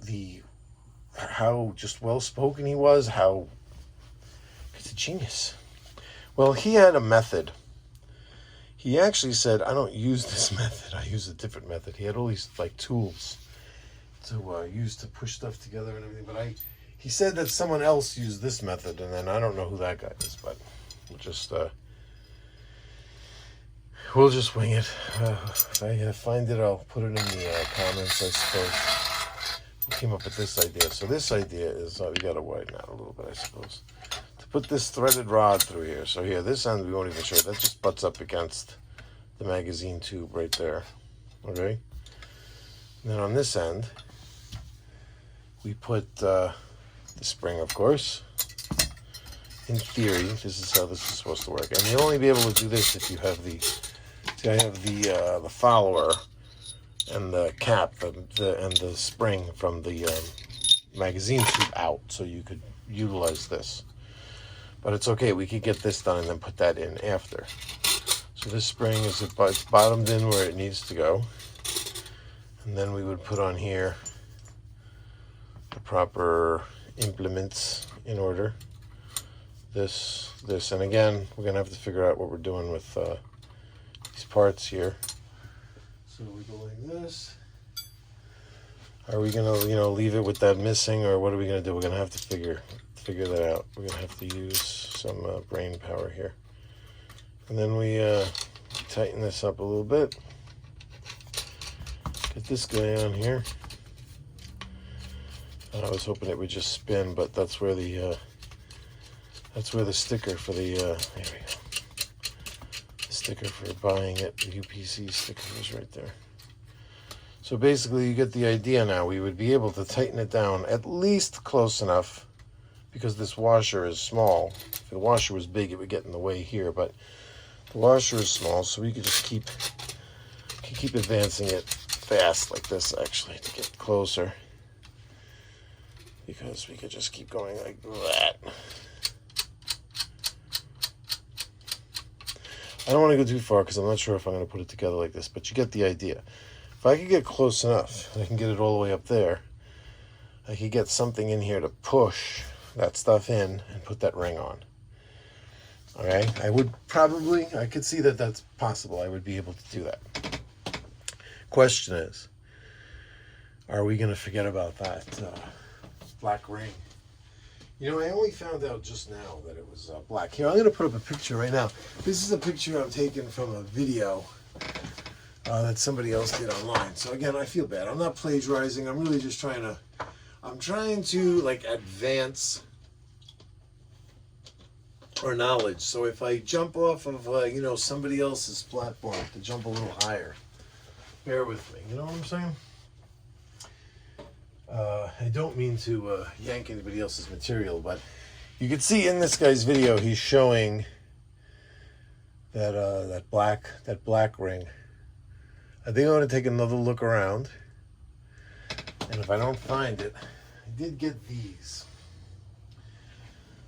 how just well-spoken he was, how he's a genius. Well, he had a method. He actually said, I don't use this method, I use a different method. He had all these like tools to use to push stuff together and everything, but he said that someone else used this method, and then I don't know who that guy is, but we'll just wing it. If I find it, I'll put it in the comments, I suppose. We came up with this idea. So this idea is, we got to widen out a little bit, I suppose. To put this threaded rod through here. So here, this end we won't even show. That just butts up against the magazine tube right there. Okay? And then on this end, we put the spring, of course. In theory, this is how this is supposed to work. And you'll only be able to do this if you have the... See, I have the follower and the cap and the spring from the magazine tube out, so you could utilize this. But it's okay, we could get this done and then put that in after. So this spring is it's bottomed in where it needs to go. And then we would put on here the proper implements in order. This, and again, we're gonna have to figure out what we're doing with these parts here. So we go like this. Are we gonna, leave it with that missing, or what are we gonna do? We're gonna have to figure that out. We're gonna have to use some brain power here. And then we tighten this up a little bit. Get this guy on here. I was hoping it would just spin, but that's where the sticker for the there we go. The sticker for buying it, the UPC sticker is right there. So basically you get the idea now. We would be able to tighten it down at least close enough, because this washer is small. If the washer was big, it would get in the way here, but the washer is small, so we could just keep advancing it fast like this, actually, to get closer. Because we could just keep going like that. I don't want to go too far because I'm not sure if I'm going to put it together like this, but you get the idea. If I could get close enough, I can get it all the way up there, I could get something in here to push that stuff in and put that ring on. Okay? I could see that that's possible. I would be able to do that. Question is, are we going to forget about that black ring? I only found out just now that it was black. Here, I'm going to put up a picture right now. This is a picture I'm taking from a video that somebody else did online. So again, I feel bad. I'm not plagiarizing. I'm really just trying to like advance our knowledge. So if I jump off of, somebody else's platform, to jump a little higher, bear with me. You know what I'm saying? I don't mean to yank anybody else's material, but you can see in this guy's video he's showing that black ring. I think I'm going to take another look around, and if I don't find it, I did get these.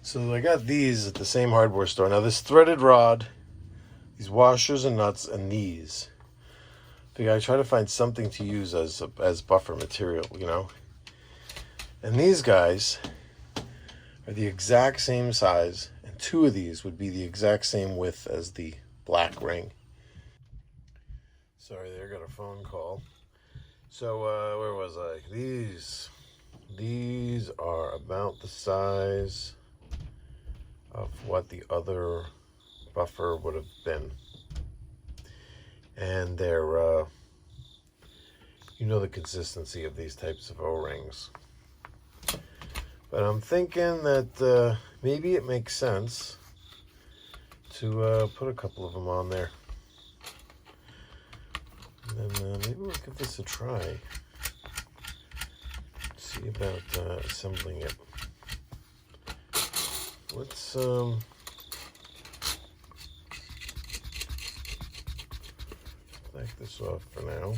So I got these at the same hardware store. Now this threaded rod, these washers and nuts, and these. I try to find something to use as buffer material, you know. And these guys are the exact same size, and two of these would be the exact same width as the black ring. Sorry, there, got a phone call. So where was I? These are about the size of what the other buffer would have been. And they're, you know the consistency of these types of O-rings. But I'm thinking that maybe it makes sense to put a couple of them on there. And then maybe we'll give this a try. See about assembling it. Let's back this off for now.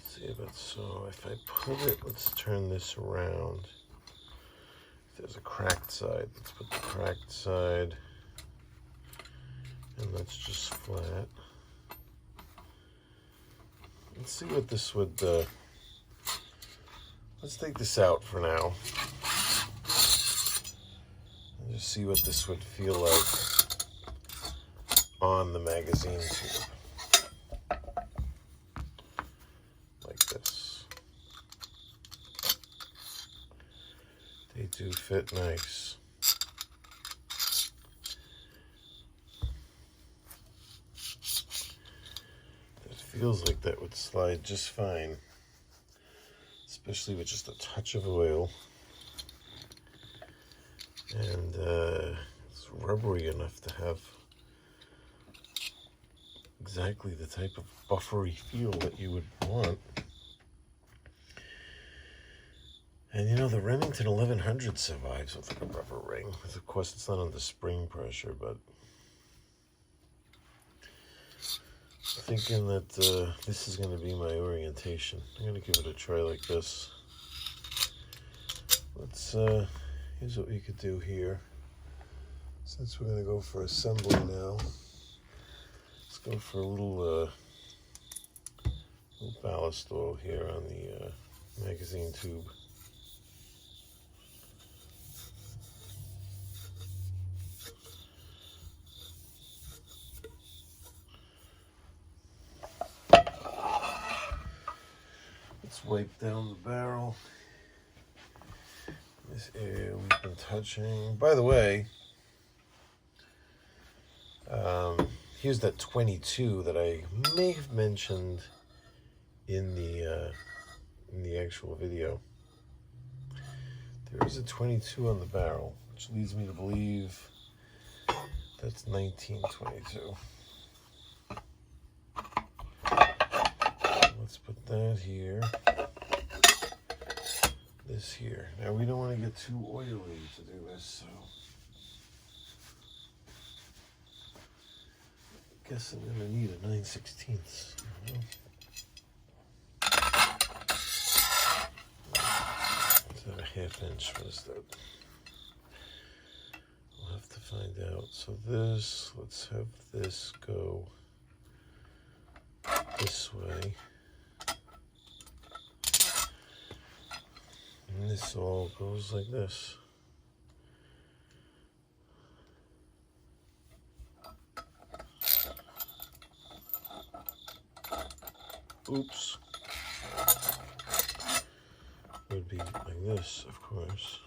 See if it's so. If I put it, let's turn this around. If there's a cracked side, let's put the cracked side, and that's just flat. Let's see what this would. Let's take this out for now. Just see what this would feel like on the magazine tube. Like this. They do fit nice. It feels like that would slide just fine, especially with just a touch of oil. And it's rubbery enough to have exactly the type of buffery feel that you would want. And you know, the Remington 1100 survives with like a rubber ring. Of course, it's not under spring pressure, but I'm thinking that this is going to be my orientation. I'm going to give it a try like this. Let's here's what we could do here. Since we're going to go for assembly now, let's go for a little ballast oil here on the magazine tube. Let's wipe down the barrel. This area we've been touching. By the way, here's that 22 that I may have mentioned in the actual video. There is a 22 on the barrel, which leads me to believe that's 1922. Let's put that here. This here. Now we don't want to get too oily to do this, so I guess I'm gonna need a 9/16. Is that a ½ inch? What is that? We'll have to find out. So this, let's have this go this way. And this all goes like this. Oops. It would be like this, of course.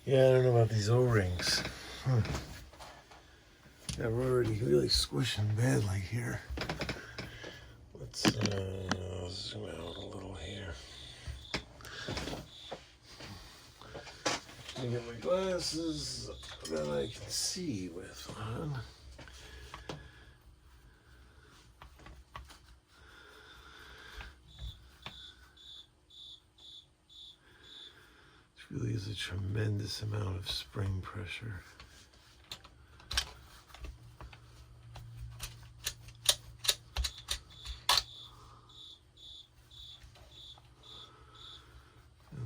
Yeah, I don't know about these O-rings. Yeah, we're already really squishing badly here. Let's zoom out a little here. Let me get my glasses that I can see with on. This really is a tremendous amount of spring pressure.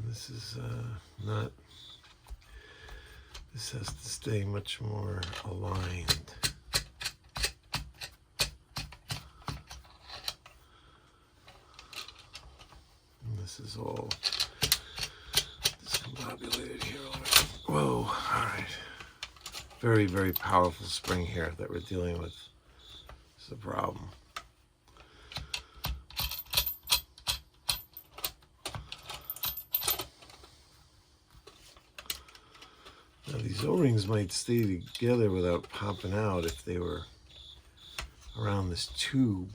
This is not, this has to stay much more aligned. And this is all discombobulated here already. Whoa, all right. Very, very powerful spring here that we're dealing with. This is a problem. Now these O-rings might stay together without popping out if they were around this tube.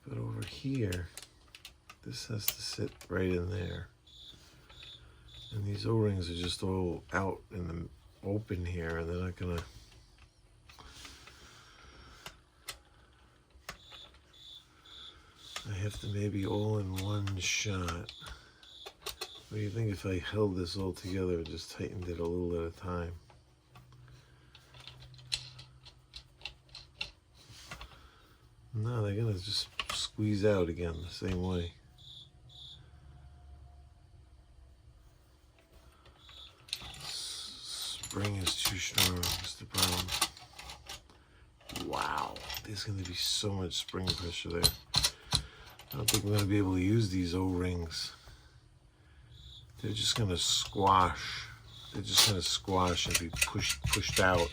But over here, this has to sit right in there. And these O-rings are just all out in the open here, and they're not gonna... I have to maybe all in one shot. What do you think if I held this all together and just tightened it a little at a time? No, they're gonna just squeeze out again the same way. Spring is too strong, is the problem. Wow, there's gonna be so much spring pressure there. I don't think I'm gonna be able to use these O-rings. They're just gonna squash. They're just gonna squash and be pushed out.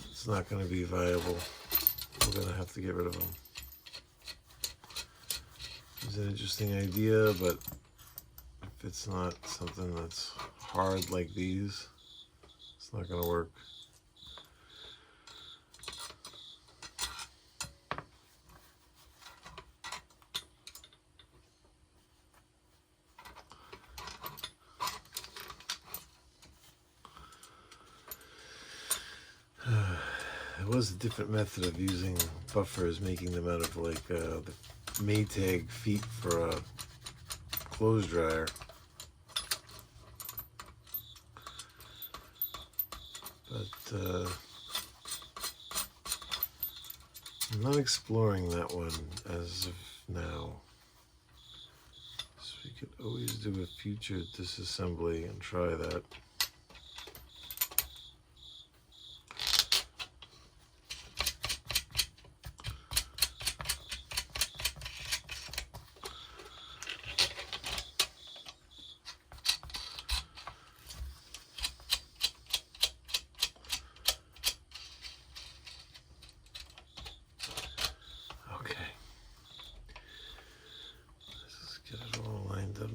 It's not gonna be viable. We're gonna have to get rid of them. It's an interesting idea, but if it's not something that's hard like these, it's not gonna work. There was a different method of using buffers, making them out of like the Maytag feet for a clothes dryer. But I'm not exploring that one as of now. So we could always do a future disassembly and try that.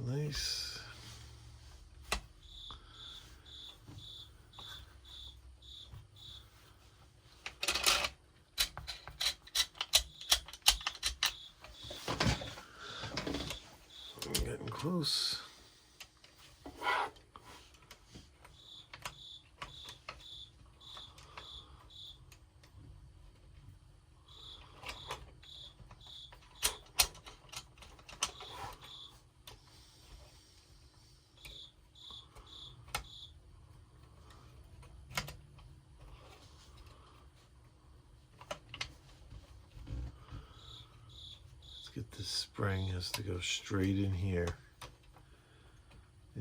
Nice. I'm getting close. This spring has to go straight in here.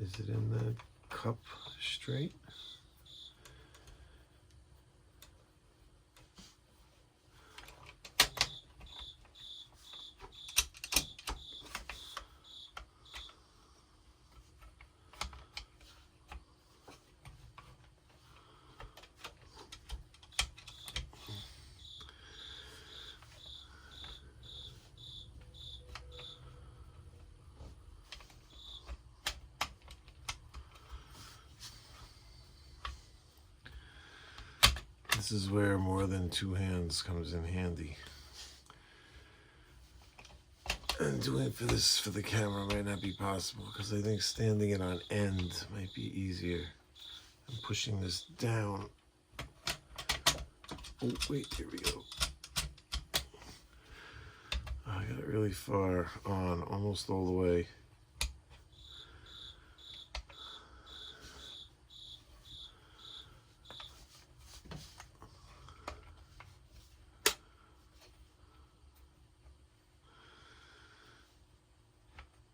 Is it in the cup straight? this is where more than two hands comes in handy. And doing for the camera might not be possible because I think standing it on end might be easier than pushing this down. Oh, wait, here we go. Oh, I got it really far on, almost all the way.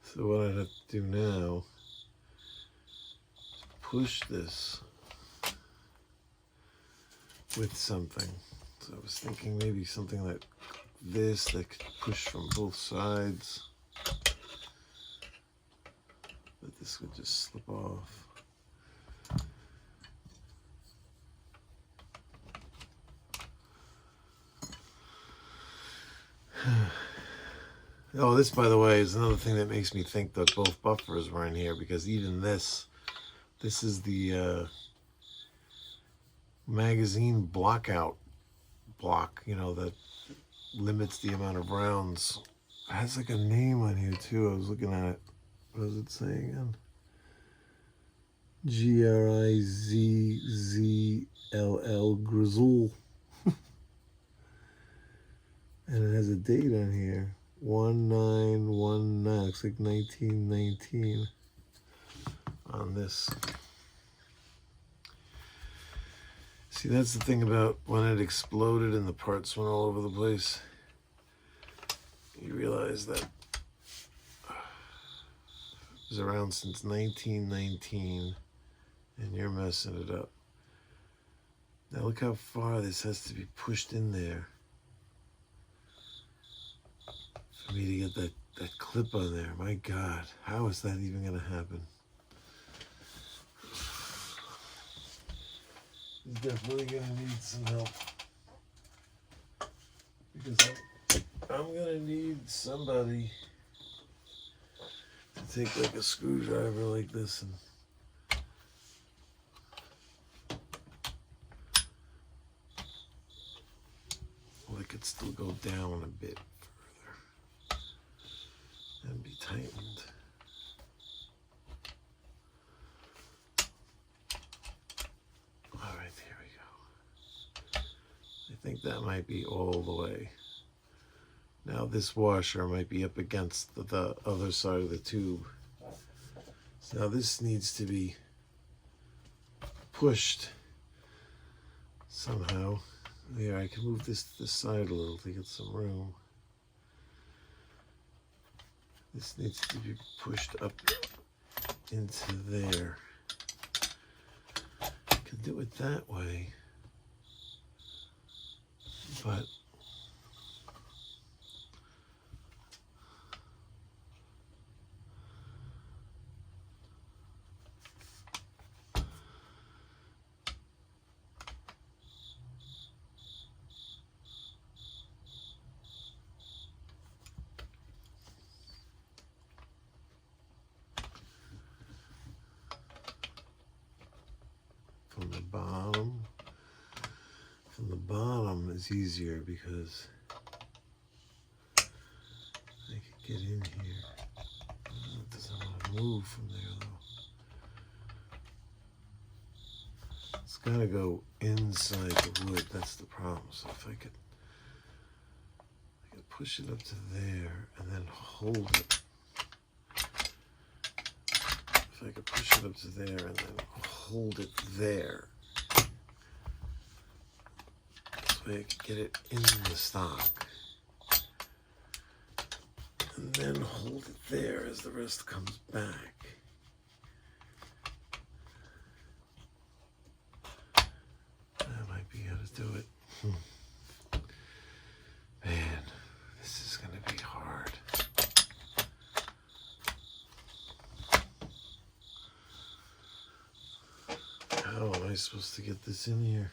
So what I'd have to do now is push this with something. So I was thinking maybe something like this that could push from both sides. But this would just slip off. Oh, this, by the way, is another thing that makes me think that both buffers were in here, because even this is the magazine blockout block, you know, that limits the amount of rounds. It has like a name on here too. I was looking at it. What does it say again? Grizzll, Grizzle. And it has a date on here. 1919. Looks like 1919 on this. See, that's the thing about when it exploded and the parts went all over the place. You realize that it was around since 1919 and you're messing it up. Now look how far this has to be pushed in there for me to get that clip on there. My God, how is that even going to happen? He's definitely going to need some help, because I'm going to need somebody to take like a screwdriver like this and well, it could still go down a bit further and be tightened. All right, here we go. I think that might be all the way. Now this washer might be up against the other side of the tube. So now this needs to be pushed somehow. There, I can move this to the side a little to get some room. This needs to be pushed up into there. I can do it that way, but from the bottom is easier because I can get in here. It doesn't want to move from there though. It's got to go inside the wood. That's the problem. So if I could push it up to there and then hold it. If I could push it up to there and then hold it there. This way I could get it in the stock. And then hold it there as the rest comes back. That might be how to do it. Man, this is going to be hard. How am I supposed to get this in here?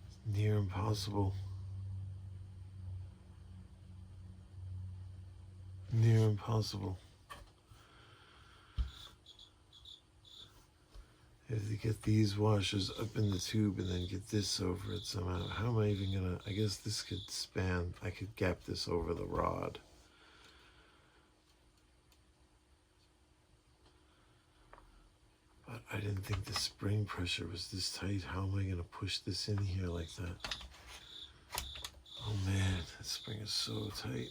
It's near impossible. Near impossible. I have to get these washers up in the tube and then get this over it somehow. How am I even gonna, I guess this could span, I could gap this over the rod. But I didn't think the spring pressure was this tight. How am I gonna push this in here like that? Oh man, that spring is so tight.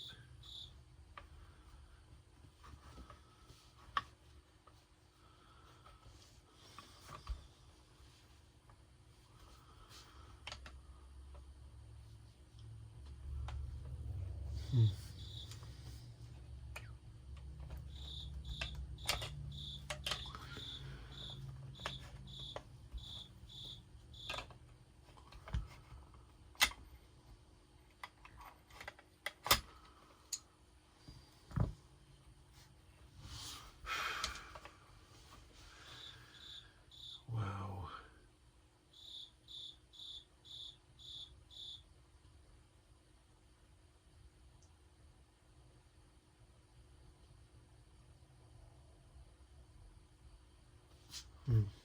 Wow. Hmm.